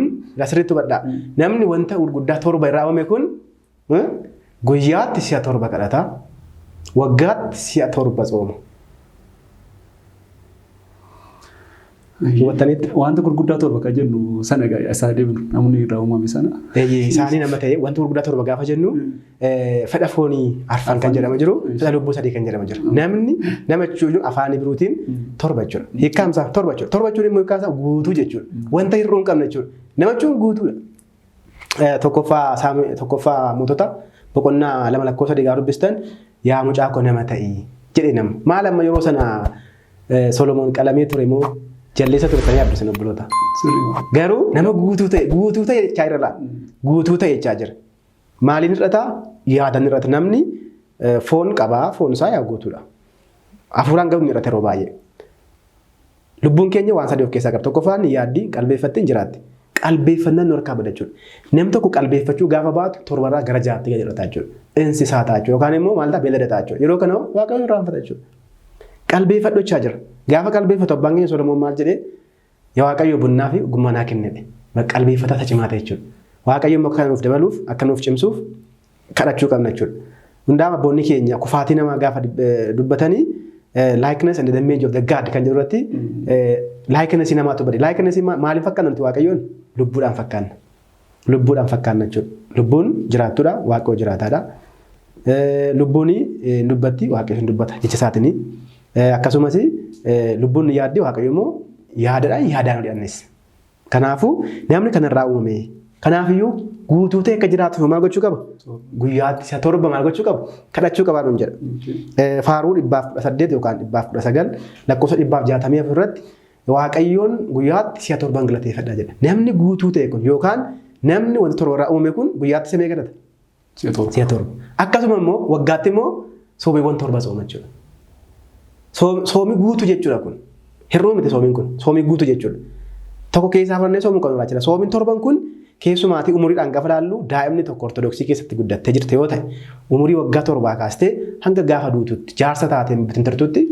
sirriitti hubadhaa. Namni wanta gurguddaa torba irraa uumame kun guyyaatti si'a torba kadhata, waggaatti si'a torba tsooma. Wanta gurguddaa torba kan jennu sana isaa deemnu namni irraa uumame sana. Isaanii nama ta'e wanta gurguddaa torba gaafa jennu fedha foonii arfan kan jedhama jiru, fedha lubbuu sadii kan jedhama jiru. Namni nama jechuun afaan Ibruutiin torba jechuudha. Hiikkaamsaa torba jechuudha. Torba jechuun immoo hiikkaamsaa guutuu jechuudha. Wanta hir'uu hin qabne jechuudha. Nama jechuun guutuudha. Tokkoffaa mootota boqonnaa 2 lakkoofsa 3 dubbistan yaa mucaa koo nama ta'ii jedhe nama. Maal amma yeroo sana Solomoon qalamee ture moo jalleessa ture kan yaabbisan obboloota. Garuu nama guutuu ta'e jechaa jira. Guutuu ta'e jechaa jira. Maaliin hir'ataa? Yaadan hir'ata. Namni foon qabaa, foon isaa yaa guutuudha. Hafuuraan garuu hir'ata yeroo baay'ee. Lubbuun keenya waan sadii of keessaa qaba. Tokkoffaan yaaddii qalbeeffattee jiraatti. Qalbeeffannaan nu harkaa bada jechuudha. Namni tokko qalbeeffachuu gaafa baatu torbarraa gara jaatti gadi hir'ata jechuudha. Insisaa ta'a jechuudha. Yookaan immoo maal ta'a beellada ta'a jechuudha. Yeroo kana waaqayyoon irraanfata jechuudha. Qalbeeffadhochaa jira. Gaafa qalbeeffatu abbaan keenya Solomoon maal jedhee yaa waaqayyo bunnaa fi ogummaa naa kennedhe. Qalbeeffataa tachimaa ta'e jechuudha. Waaqayyo immoo akka nuuf dabaluuf akka nuuf cimsuuf kadhachuu qabna jechuudha. Hundaaf abboonni keenya kufaatii namaa gaafa dubbatanii likeness and the image of the God kan jedhu irratti likeness namaatu bade. Likeness maaliif fakkaannamti waaqayyoon? Lubbuudhaan fakkaanna. Lubbuudhaan fakkaanna jechuudha. Lubbuun jiraattuudha, waaqayyo jiraataadha. Lubbuun dubbatti, waaqayyo dubbata jecha isaatiin. Akkasumas lubbuun yaaddi waaqayyo immoo yaadaan dhiyaannes. Kanaafuu namni kanarraa uumame. Kanaafiyyuu guutuu ta'e akka jiraatu maal gochuu qaba? Guyyaatti si'a torba maal gochuu qaba? Kadhachuu qabaa nuun jedha. Faaruu 118 yookaan 119 lakkoofsa 164 irratti waaqayyoon guyyaatti si'a torban galateeffadha jedha. Namni guutuu ta'e kun yookaan namni wanta torbarraa uumame kun guyyaatti si'a meeqa kadhata? Si'a torba. Akkasuma immoo waggaatti immoo soomiiwwan torba sooma jechuudha. Soomii guutuu jechuudha kun. Hir'uu miti soomiin kun. Soomii guutuu jechuudha. Tokko keessaa fannee soomuu kan barbaachisaa. Soomiin torban kun keessumaatii umuriidhaan gaafa laallu daa'imni tokko Ortodoksii keessatti guddattee jirte yoo ta'e umurii waggaa torbaa kaastee hanga gaafa duututti jaarsa taateen bitintirtutti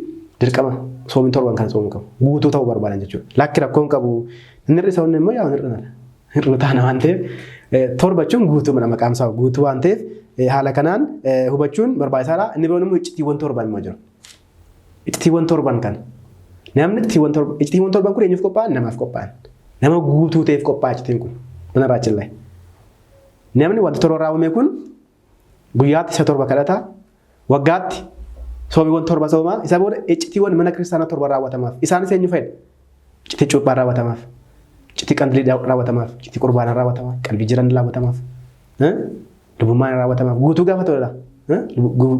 dirqama soomiin torban kan soomuu qabu. Guutuu ta'uu barbaadan jechuudha. Lakki rakkoon qabu. Inni hir'isa wanni immoo yaa hir'ina. Hir'uu taana waan ta'eef torba jechuun guutuu mana maqaan isaa guutuu waan ta'eef haala kanaan hubachuun barbaachisaadha. Inni biroon immoo iccitiiwwan torban immoo jiru. Iccitiiwwan torban kan namni iccitiiwwan torban kun eenyuuf qophaa'an? Namaaf qophaa'an. Nama guutuu ta'eef qophaa'e iccitiin kun. Mana raachillee. Namni wanta torba raawwame kun guyyaatti isa torba kadhata. Waggaatti soomiiwwan torba sooma. Isa booda iccitiiwwan mana kiristaanaa torba raawwatamaaf. Isaanis eenyu fayyada? Iccitii cuuphaa raawwatamaaf. Iccitii qandilii raawwatamaaf. Iccitii qurbaanaa raawwatamaaf. Qalbii jiran raawwatamaaf. Lubummaan raawwatamaaf. Guutuu gaafa ta'udha.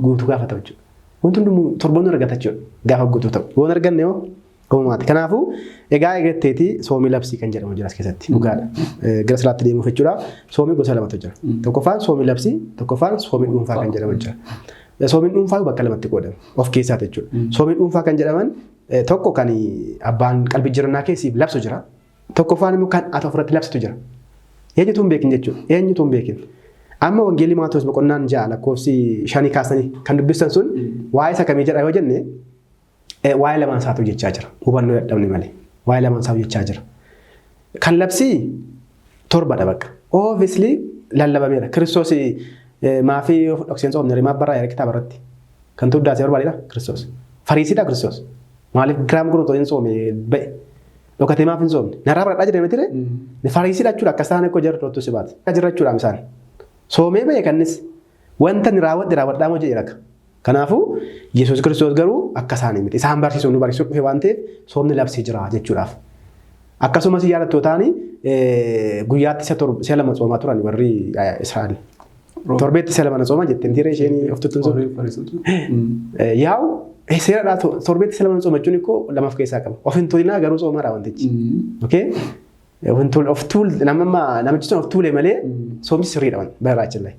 Guutuu gaafa ta'u jechuudha. Wanti hundumtuu torban argata jechuudha. Gaafa guutuu ta'u. Waan arganne yoo Uumaati. Kanaafuu egaa eeggatteeti soomii labsii kan jedhamu jira as keessatti dhugaadha. Gara salaatti deemuuf jechuudha. Soomii gosa lamatu jira. Tokkoffaan soomii labsii, tokkoffaan soomii dhuunfaa kan jedhamu jira. Soomiin dhuunfaa bakka lamatti qoodamu of keessaati jechuudha. Soomiin dhuunfaa kan jedhaman tokko kan abbaan qalbii jirannaa keessiif labsu jira. Tokkoffaan immoo kan ati ofirratti labsitu jira. Eenyutu hin beekin jechuudha. Eenyutu hin beekin. Amma wangeelli Maatewos boqonnaan 6 lakkoofsi 5 kaasanii kan dubbistan sun waa'ee isa kamii jedha yoo jenne waa'ee lamaan isaatu jechaa jira. Hubannoo dadhabne malee. Waa'ee lamaan isaatu jechaa jira. Kan labsii torbadha bakka. Obviously lallabameera. Kiristoos maafii dhokseen soomne rimaa barraa yaada kitaaba irratti. Kan tuddaasee barbaadedha Kiristoos. Fariisiidha Kiristoos. Maaliif giraam guruutoo hin soome ba'e. Dhokatee maaf hin soomne. Narraa baradhaa jedhame ture. Fariisiidha jechuudha akka isaan akka jarri dhootu si baate. Jira jechuudha isaan. Soomee ba'e kannis wanta ni raawwadhaa moo jedhe rakka. Kanaafuu Yesuus Kiristoos garuu akka isaanii miti. Isaan barsiisuuf nu barsiisuuf dhufe waan ta'eef soomni labsii jira jechuudhaaf. Akkasumas yaadattootaani guyyaatti si'a lama soomaa turan warri Israa'el. Torbeetti si'a lama soomaa jettee mitiiree isheen of tuttuun yaa'u seeradhaa torbeetti si'a lama soomachuun ikkoo lamaaf keessaa qaba. Of hin tuulinaa garuu soomaadha wantichi. Namichi sun of tuulee malee soomni sirriidha barraachillee.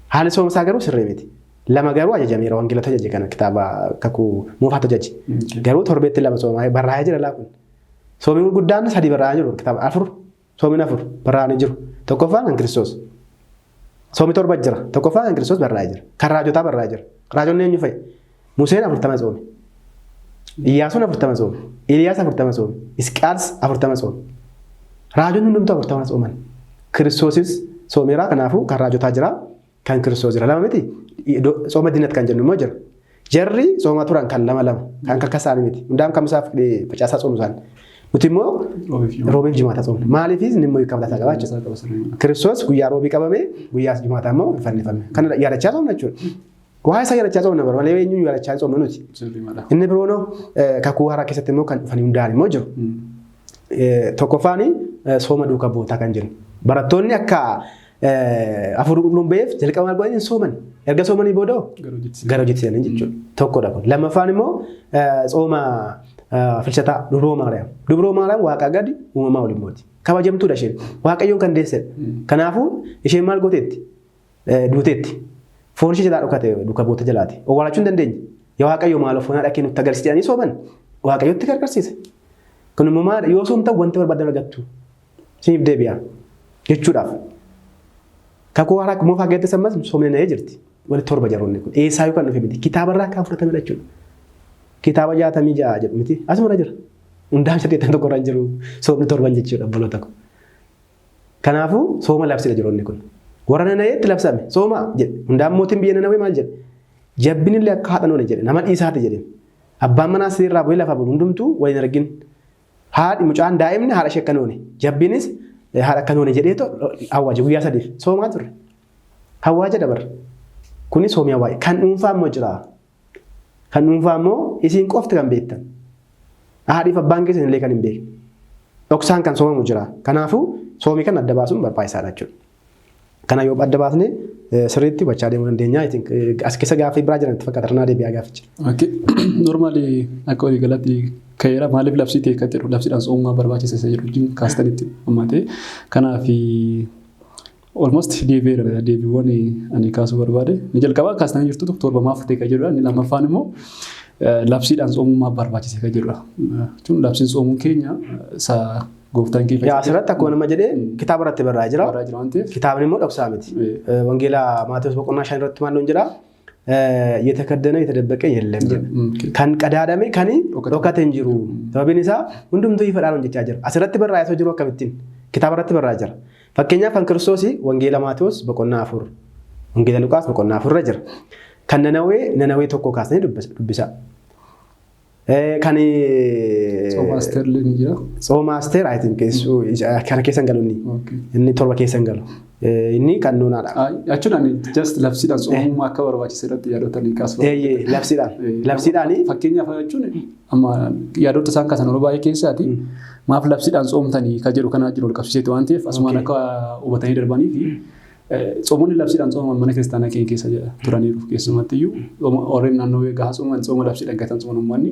Haalli soomsaa garuu sirrii miti. Lama garuu ajajameera wangeelota ajaje kana kitaaba kakuu muufaatu ajaje. Garuu torbeetti lama soomaa barraa'ee jira laa kun. Soomiin guddaan 3 barraa'ee jiru kitaaba 4 soomiin 4 barraa'anii jiru. Tokkoffaan kan Kiristoos. Soomii 7 jira. Tokkoffaan kan Kiristoos barraa'ee jira. Kan raajotaa barraa'ee jira. Raajonni eenyu fa'i? Museen 40 soome. Iyyaasuun 40 soome. Eeliyaas 40 soome. Hisqiyaas 40 soome. Raajonni hundumtuu 40 sooman. Kiristoosis soomeera kanaafuu kan raajotaa jira. Kan Kiristoos jira lama miti. Sooma diinat kan jennu immoo jira. Jarri sooma turan kan lama kan kakka isaanii miti. Hundaam kamisaaf facaasaa soomu isaanii. Nuti immoo roobiif jimaata soomna. Maaliifis inni immoo hiika batataa qabaachuudha. Kiristoos guyyaa roobii qabame guyyaa jimaata immoo fannifame. Kana yaadachaa soomna jechuudha. Waa isa yaadachaa soomna bara malee eenyuun yaadachaa soomna nuti. Inni biroonoo kakuu haaraa keessatti immoo kan dhufanii hundaan immoo jiru. Tokkoffaani sooma duukaa bootaa kan jiru. Barattoonni akka afur qulqulluun ba'eef jalqaba maal godhanii sooman. Erga soomanii booda'u gara hojjetti seenan jechuudha. Tokkodha kun. Lammaffaan immoo sooma filchataa dubroo Maariyaam. Dubroo Maariyaam waaqa gadi uumamaa waliin mooti. Kabajamtuudha isheen. Waaqayyoon kan deessedha. Kanaafuu isheen maal gooteetti? Duuteetti. Foon ishee jalaa dhokate duuka boota jalaati. Owwaalachuu hin dandeenye. Yaa waaqayyo maal foonaa dhaqee nutti agarsiisanii sooman. Waaqayyotti gargaarsiise. Kun immoo maal yoo soomtan wanti barbaadan argattu. Siif deebi'a jechuudhaaf. Kakuu haaraa akkuma fageetti sammas soomnee jirti. Wali torba jaroonni kun eessaa yookaan dhufe miti. Kitaabarraa kan fudhatame jechuudha. Kitaaba 66 jedhu miti. Asuma jira. Hundaan 81 irra jiru soomni torban jechuudha obboloota ko. Kanaafuu sooma labsiidha jiroonni kun. Warra Nanaweetti labsame sooma jedhe. Hundaan mootiin biyya Nanawee maal jedhe? Jabbinillee akka haadha noone jedhe. Nama dhiisaati jedhe. Abbaan manaa sirraa bu'ee lafa bulu hundumtuu waliin argin. Haadhi mucaan daa'imni haadha ishee akka noone. Jabbinis haadha akka noone jedhee awwaaje guyyaa 3 soomaa ture. Awwaaje dabar. Kuni soomii awwaaje. Kan dhuunfaa immoo jira. Kan dhuunfaa immoo isiin qofti kan beektan. Haadhiif abbaan keessan illee kan hin beekne. Dhoksaan kan soomamu jira. Kanaafuu soomii kan adda baasuun barbaachisaadha jechuudha. Kana yoo adda baasne sirriitti hubachaa deemuu dandeenya. As keessa gaaffii biraa jiran itti fakkaata irraa deebi'aa gaaficha. Normaalii akka walii galatti ka'eera maaliif labsii ta'e kan jedhu labsiidhaan soomummaa barbaachisa jedhu wajjin kaastanitti hammatee kanaaf almost deebiiwwan ani kaasuu barbaade ni jalqabaa kaastanii jirtu torba maaf ta'e kan jedhudha inni lammaffaan immoo labsiidhaan soomummaa barbaachisa kan jedhudha. Jechuun labsiin soomuun keenya isaa gooftaan keenya. Yaa asirratti akkuma nama jedhee kitaaba irratti barraa'ee jira. Kitaabni immoo dhoksaa miti. Wangeela Maatewos boqonnaa 5 irratti maal jira? የተከደነ የተደበቀ የለም kan qadaadame kan dhokate hin jiru sababiin isaa hundumtuu ifadhaan hojjechaa jira asirratti barraa'ee jiru akkamittiin kitaaba irratti barraa'ee jira fakkeenyaaf kan Kiristoos wangeela Maatewos boqonnaa 4 wangeela Luqaas boqonnaa 4 irra jira kan Nanawee tokko kaasanii dubbisa kan Sooma Asteer I think kana keessan galunni inni torba keessan galu inni kan nuunaadha. Jechuun just labsiidhaan soomummaa akka barbaachise irratti yaadotanii kaasuu. Labsiidhaan. Fakkeenyaaf jechuun amma yaadota isaan kaasan yeroo baay'ee keessaati maaf labsiidhaan soomtanii kan jedhu kana jiru qabsiiseetu waan ta'eef asumaan akka hubatanii darbanii fi soomonni labsiidhaan sooman mana kiristaanaa keessa turaniiru keessumattiyyuu warreen naannoo gahaa sooman sooma labsiidhaan gatan sooman uummanni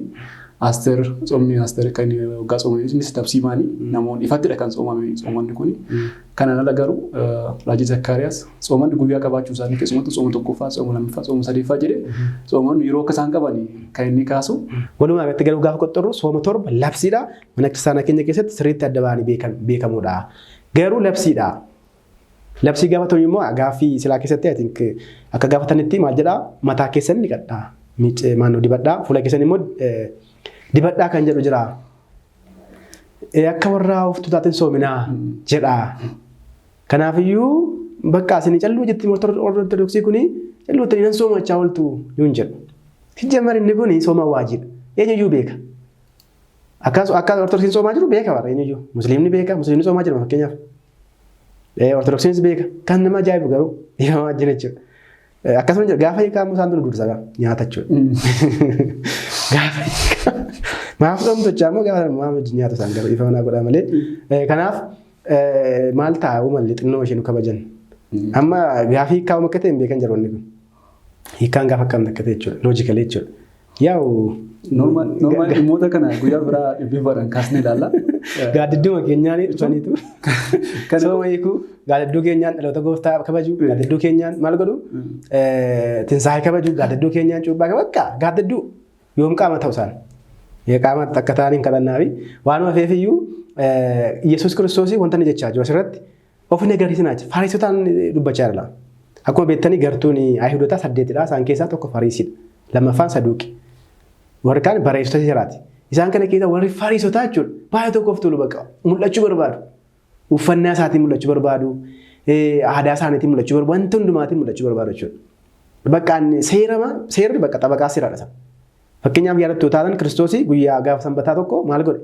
Aster soomni aster kan waggaa soomanii innis dabsiimaanii namoonni ifattidha kan soomonni kuni. Kanaan ala garuu Raajii Zakkaariyaas soomanni guyyaa qabaachuu isaanii keessumattuu sooma tokkoffaa sooma lammaffaa sooma sadeeffaa jedhee soomanni yeroo akka isaan qaban kan inni kaasu. Walumaa galatti garuu gaafa qoxxorru sooma torba labsiidha mana kiristaanaa keenya keessatti sirriitti adda ba'anii beekamuudha. Garuu labsiidha. Labsii gaafatan immoo gaaffii silaa keessatti akka gaafatanitti maal jedhaa mataa keessan dhiqadhaa. Maannoo dibadhaa fuula keessan immoo dibadhaa kan jedhu jira. Akka warraa of tutaatiin soominaa jedhaa. Kanaafiyyuu bakka isin calluu jetti ortodoksii kuni calluu ta'in soomachaa ooltu yuun jedhu. Kijjamar inni kuni sooma waajibaa. Eenyuyyuu beeka. Akka ortodoksiin soomaa jiru beeka warra eenyuyyuu. Musliimni beeka, musliimni soomaa jira fakkeenyaaf. Ortodoksiinis beeka. Kan nama ajaa'ibu garuu dhiifamaa jira jechuudha. Akkasuma jira gaafa hiikaa isaan tun dursa nyaata jechuudha. Gaafa hiikaa. Maaf dhoomtochaa immoo gaafa maaf nyaata isaan garuu dhiifamaa godhaa malee. Kanaaf maal taa'u mallee xinnoo ishee nu kabajan. Amma gaafa hiikaa akka ta'e hin beekan jiroonni kun. Hiikaan gaafa akkam akka ta'e jechuudha. Loojikalee jechuudha. Yaa'u. Normaal dhimmoota kana guyyaa biraa dhibbifaadhaan kaasnee ilaalla. Gaaddidduma keenyaan dhufaniitu. Sooma hiikuu gaaddidduu keenyaan dhaloota gooftaa kabaju gaaddidduu keenyaan maal godhu tinsaa'ee kabaju gaaddidduu keenyaan cuuphaa bakka gaaddidduu yoom qaama ta'u isaan. Qaama akka ta'aniin kadhannaafi waanuma feefiyyuu Yesuus Kiristoosii wanta ni jechaa jiru asirratti ofii agarsiisinaa jira. Fariisotaan dubbachaa jira. Akkuma beektanii gartuun Ayihudotaa 8dha. Isaan keessaa tokko Fariisidha. Lammaffaan Saduuqi. Warri kaan barreessitoota jiraati. Isaan kana keessa warri Fariisotaa jechuudha. Baay'ee tokkoof tolu bakka mul'achuu barbaadu. Uffannaa isaatiin mul'achuu barbaadu. Aadaa isaaniitiin mul'achuu barbaadu. Wanta hundumaatiin mul'achuu barbaadu jechuudha. Bakka seerri bakka xabaqaa seeraadha. Fakkeenyaaf yaadattootaataan Kiristoosii guyyaa gaafa sanbataa tokko maal godhe?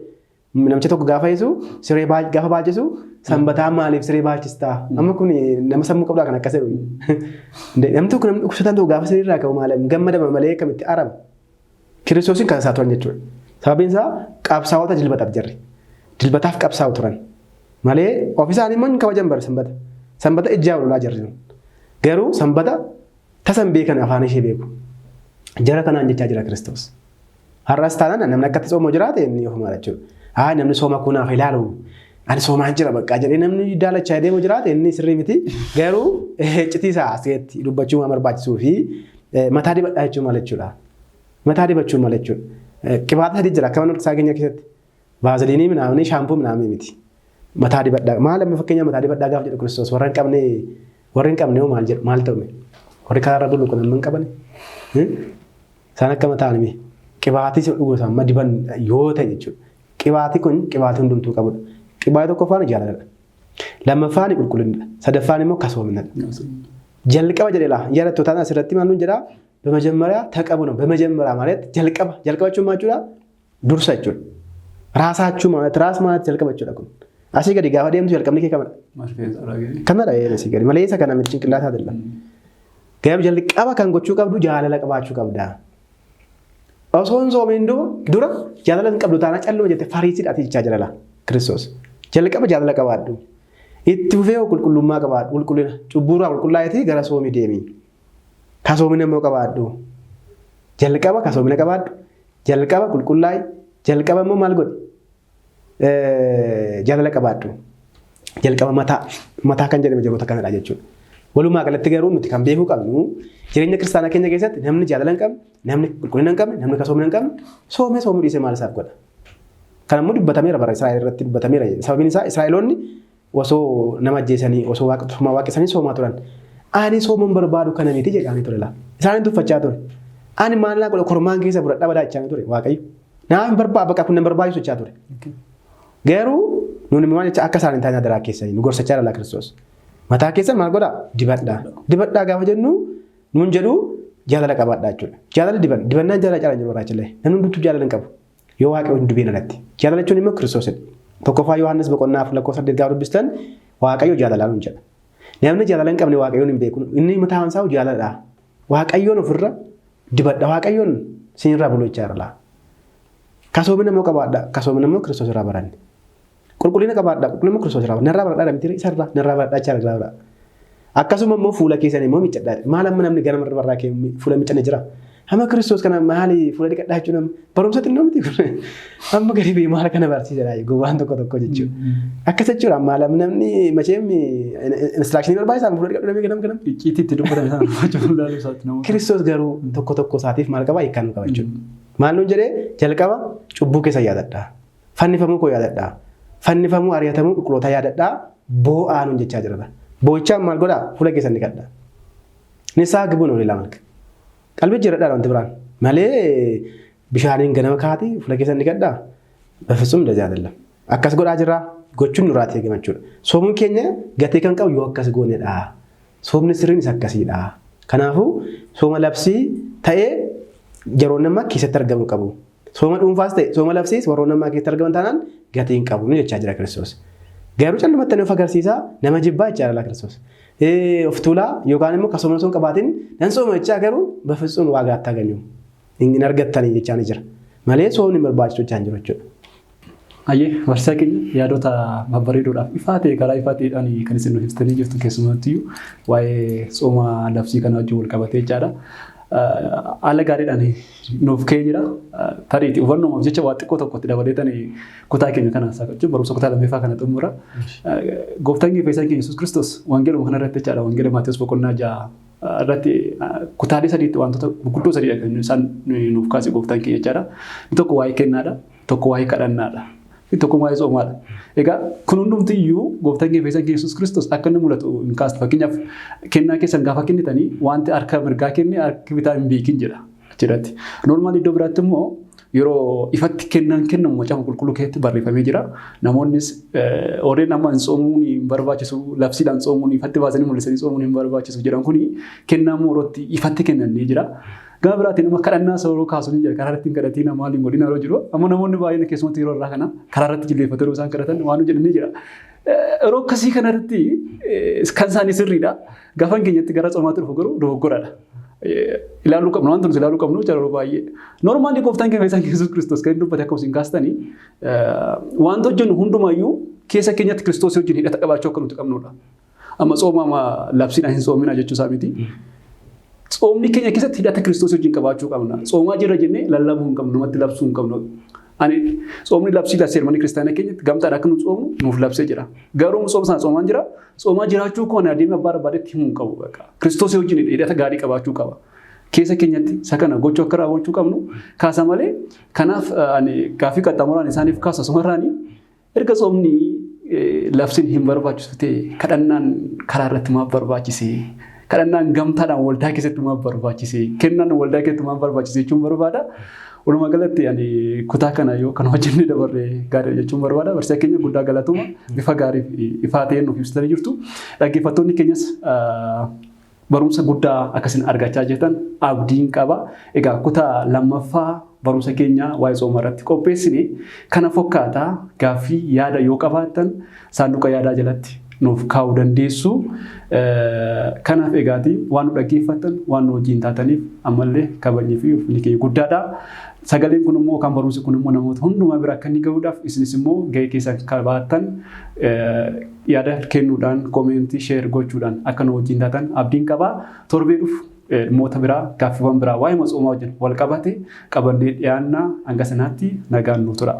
Namicha tokko gaafa yesu siree gaafa baachisu sanbataa maaliif siree baachistaa? Amma kun nama sammuu qabdaa kan akkas jedhu. Namni tokko namni dhukkubsataan tokko gaafa siree irraa ka'u maaliif gammadama malee kamitti arama? Kiristoosiin kan isaa turan jechuudha. Sababiin isaa qabsaa'ota jilbataaf jirre. Jilbataaf qabsaa'u turan. Malee ofiisaan immoo kabajan bara sanbata. Sanbata ijaa ololaa jirre. Garuu sanbata tasan beekan afaan ishee beeku. Jara kanaan jechaa jira Kiristoos. Har'as taanaan namni akkatti soomoo jiraate inni ofumaa jechuudha. Namni sooma kunaaf ilaalu. Ani soomaan jira bakka jedhee namni daalachaa deemu jiraate inni sirrii miti. Garuu citiisaa asitti dubbachuu waan barbaachisuu fi mataa dibadhaa jechuun maal jechuudha. Mataa dibachuun maal jechuudha. Qibaata sadii jira akka mana isaa keenya keessatti. Vaaziliinii midhaanii shaampuu midhaanii miti. Mataa dibadhaa maal amma fakkeenya mataa dibadhaa gaafa jedhu Kiristoos warra hin qabne maal jedhu maal ta'u warri karaarra bulu kun amma hin qabane. Isaan akka mataa nimi qibaatii si dhuguu isaa diban yoo ta'e jechuudha. Qibaatii kun qibaatii hundumtuu qabudha. Qibaatii tokkoffaan jaalalladha. Lammaffaan qulqullinadha. Sadaffaan immoo kasoominadha. Jalqaba jedheelaa yaadattoota asirratti maal nuun jedhaa በመጀመሪያ ተቀቡ ነው። በመጀመሪያ ማለት ጀልቀባችሁ ማቹላ ዱርሳችሁ ራሳችሁ ማለት ራስ ማለት ጀልቀባችሁ ነው። አሲ ገዲ ጋፋ ደምቱ ጀልቀምኒ ከመራ የነሲ ገዲ መለየሰ ከና ምት ጭንቅላት አይደለም። ገብ ጀልቀባ ካንጎቹ ቀብዱ ጃለለቀባችሁ ቀብዳ ኦሶን ዞሜንዶ ዱራ ጃለለን ቀብዱታና ጨሎ ጀተ ፋሪሲ ዳት ይቻጀላላ ክርስቶስ ጀልቀባ ጃለለቀባዱ ኢትውፌው ቁልቁሉማ ቀባዱ ቁልቁልና ጩቡራ ቁልቁላይቲ ገራሶሚ ዴሚ Kasoomina immoo qabaadhu. Jalqaba kasoomina qabaadhu. Jalqaba qulqullaa'e. Jalqaba immoo maal godhe? Jaalala qabaadhu. Jalqaba mataa kan jedhame jiroota kanadha jechuudha. Walumaa galatti garuu nuti kan beekuu qabnu jireenya kiristaanaa keenya keessatti namni jaalala hin qabne, namni qulqullina hin qabne, namni kasoomina hin qabne soomuu dhiisee maal isaaf godha? Kan immoo dubbatameera bara Israa'el irratti dubbatameera. Sababiin isaa Israa'eloonni osoo nama ajjeesanii osoo waaqessanii soomaa turan. Ani soomuun barbaadu kana miti jedhanii ture laa. Isaan tuffachaa ture. Ani maallaa godha kormaan keessa fudhadhaa badaachaa ture waaqayyo. Naaf barbaadu bakka kun barbaachisu jechaa ture. Garuu nuuni maal jecha akka isaan hin taane adaraa keessanii nu gorsachaa dhala Kiristoos. Mataa keessan maal godhaa? Dibadhaa. Dibadhaa gaafa jennu nuun jedhu jaalala qabaadhaa jechuudha. Jaalala dibannaan jaalala caalaa jiru baraachillee. Namni hundumtuu jaalala hin qabu. Yoo waaqayyo hin dubbiin alatti. Jaalala jechuun immoo Kiristoosidha. Tokkoffaa Yohaannis boqonnaaf lakkoofsa 8 gaafa dubbistan waaqayyo jaalalaa nuun jedha. Namni jaalala hin qabne waaqayyoon hin beeku. Inni mataan isaa jaaladha. Waaqayyoon ofirra dibadha. Waaqayyoon siinirraa bulochaa jira. Kasoomina immoo qabaadha. Kasoomina immoo Kiristoos irraa baranne. Qulqullina qabaadha. Qulqullina immoo Kiristoos irraa baranne. Narraa baradhaa miti isarraa narraa baradhaa jira. Akkasuma immoo fuula keessan immoo miccadhaa. Maal amma namni gara marra barraa fuula miccanne jira. Hama Kiristoos kana maali fuula dhiqadhaa jechuun barumsa xinnoo miti kun. Amma gadi bee maal kana barsiisaa gowwaan tokko jechuudha. Akkas jechuudha maal namni macheem instructionii barbaachisaa fuula dhiqadhaa ganam. Icciitiitti dubbatame sana gochuun ilaaluu isaatti nama. Kiristoos garuu tokko isaatiif maal qaba hiikkaan nu qaba jechuudha. Maal nuun jedhee jalqaba cubbuu keessa yaadadhaa. Fannifamuu koo yaadadhaa. Fannifamuu ari'atamuu qulqulloota yaadadhaa. Boo'aa nuun jechaa jirra. Boo'ichaan maal godhaa fuula keessa ni gaddaa. Nisaa gibuun olii lama. Qalbii jiraadhaa wanti biraan. Malee bishaaniin ganama kaati fuula keessa ni gaddaa. Bafisuun dajaadalla. Akkas godhaa jirraa gochuun nurraatti eegama jechuudha. Soomuun keenya gatii kan qabu yoo akkas goonedha. Soomni sirriin isa akkasiidha. Kanaafuu sooma labsii ta'ee yeroon namaa keessatti argamu qabu. Sooma dhuunfaas ta'e sooma labsiis warroon namaa keessatti argaman taanaan gatiin qabu ni jechaa jira Kiristoos. Garuu callumatti nuuf agarsiisaa nama jibbaa jechaa jira Kiristoos. Of tuulaa yookaan immoo kasuma sun qabaatiin nan sooma jechaa garuu bafisuun waa gaattaa ganyu. Hin argattanii jechaa ni jira. Malee soomni barbaachisu jechaa hin jiru jechuudha. Ayyee barsiisaa keenya yaadota babbareedoodhaaf ifaa ta'e karaa ifaa ta'eedhaan kan isin nuuf ibsitanii jirtu keessumattuu waa'ee sooma labsii kana wajjin wal qabatee jechaadha. Haala gaariidhaan nuuf ka'ee jira. Tarii hubannoodhaaf jecha waa xiqqoo tokkotti dabaleetanii kutaa keenya kana jechuun barumsa kutaa lammeeffaa kana xumura. Gooftaan keenya Fayyisaan keenya Yesuus Kiristoos wangeeluma kana irratti jechaadha. Wangeela Maatiyus boqonnaa 6 irratti kutaalee sadiitti wantoota gurguddoo sadiidha kan isaan nuuf kaase gooftaan keenya jechaadha. Tokko waa'ee kennaadha. Tokko waa'ee kadhannaadha. Tokko waa'ee soomaadha. Egaa kun hundumti iyyuu gooftaan keenya Fayyisaan keenya Yesuus Kiristoos akka inni mul'atu hin kaastu. Fakkeenyaaf kennaa keessan gaafa kennitanii wanti harka mirgaa kenne harki bitaa hin beekin jedha achirratti. Normaal iddoo biraatti immoo yeroo ifatti kennaan kennamu macaafa qulqulluu keessatti barreeffamee jira. Namoonnis warreen amma soomuun hin barbaachisu labsiidhaan soomuun ifatti baasanii mul'isanii soomuun hin barbaachisu jedhan kuni kennaa moorootti ifatti kennannee jira. Gama biraatiin nama kadhannaa sooroo kaasuun jira karaa irratti hin kadhatiin maaliin godina yeroo jiru amma namoonni baay'een keessumatti yeroo irraa kana karaa irratti jilleeffatu yeroo isaan kadhatan waan jedhanii jira. Yeroo akkasii kanarratti kan isaanii sirriidha. Gaafan keenyatti gara soomaatti dhufu garuu dogoggoradha. Ilaaluu qabnu waan ilaaluu qabnu yeroo baay'ee. Noormaali gooftaan keenya Fayyisaan Yesuus Kiristoos kan dubbate akka isin kaastanii waan hojjennu hundumayyuu keessa keenyatti Kiristoos wajjin hidhata qabaachuu akka nuti qabnudha. Amma sooma labsiidhaan hin soomina jechuu isaa miti. Soomni keenya keessatti hidhata Kiristoos wajjin qabaachuu qabna. Soomaa jira jennee lallabuu hin qabnu, namatti labsuu hin qabnu. Ani soomni labsii seermanii kiristaanaa keenyatti gamtaadha akka nu soomnu nuuf labsee jira. Garuu sooma sana soomaan jira. Soomaa jiraachuu koo adeemee abbaa barbaadetti himuu hin qabu. Kiristoos wajjin hidhata gaarii qabaachuu qaba. Keessa keenyatti isa kana gochuu akka raawwachuu qabnu kaasa malee kanaaf gaaffii qaxxaamuraan isaaniif kaasa somarraanii erga soomni labsiin hin barbaachisu ta'e kadhannaan karaa irratti maaf barbaachisee kadhannaan gamtaadhaan waldaa keessatti maaf barbaachisee kennaan waldaa keessatti maaf barbaachisee jechuun barbaada. Walumaa galatti kutaa kana yoo kan hojjennee dabarree gaarii jechuun barbaada. Barsiisaa keenya guddaa galatuma bifa gaarii ifaa ta'een nuuf ibsitanii jirtu. Dhaggeeffattoonni keenyas barumsa guddaa akkasiin argachaa jirtan abdiin qaba. Egaa kutaa lammaffaa barumsa keenya waa'ee soomaa irratti qopheessine kana fakkaataa gaaffii yaada yoo qabaattan saanduqa yaadaa jalatti nuuf kaa'uu dandeessu. Kanaaf egaati waan nu dhaggeeffattan waan nu wajjin taataniif ammallee kabajnii fi ulfinni keenya guddaadha. Sagaleen kun immoo kan barumsi kun immoo namoota hundumaa bira akka inni gahuudhaaf isinis immoo gahee keessan qabaattan yaada kennuudhaan koomentii sheer gochuudhaan akka nu wajjin taatan abdiin qaba. Torbee dhufu dhimmoota biraa gaaffiiwwan biraa waa'ee soomaa wajjin wal qabate qabannee dhiyaannaa hanga sanaatti nagaan nu tura.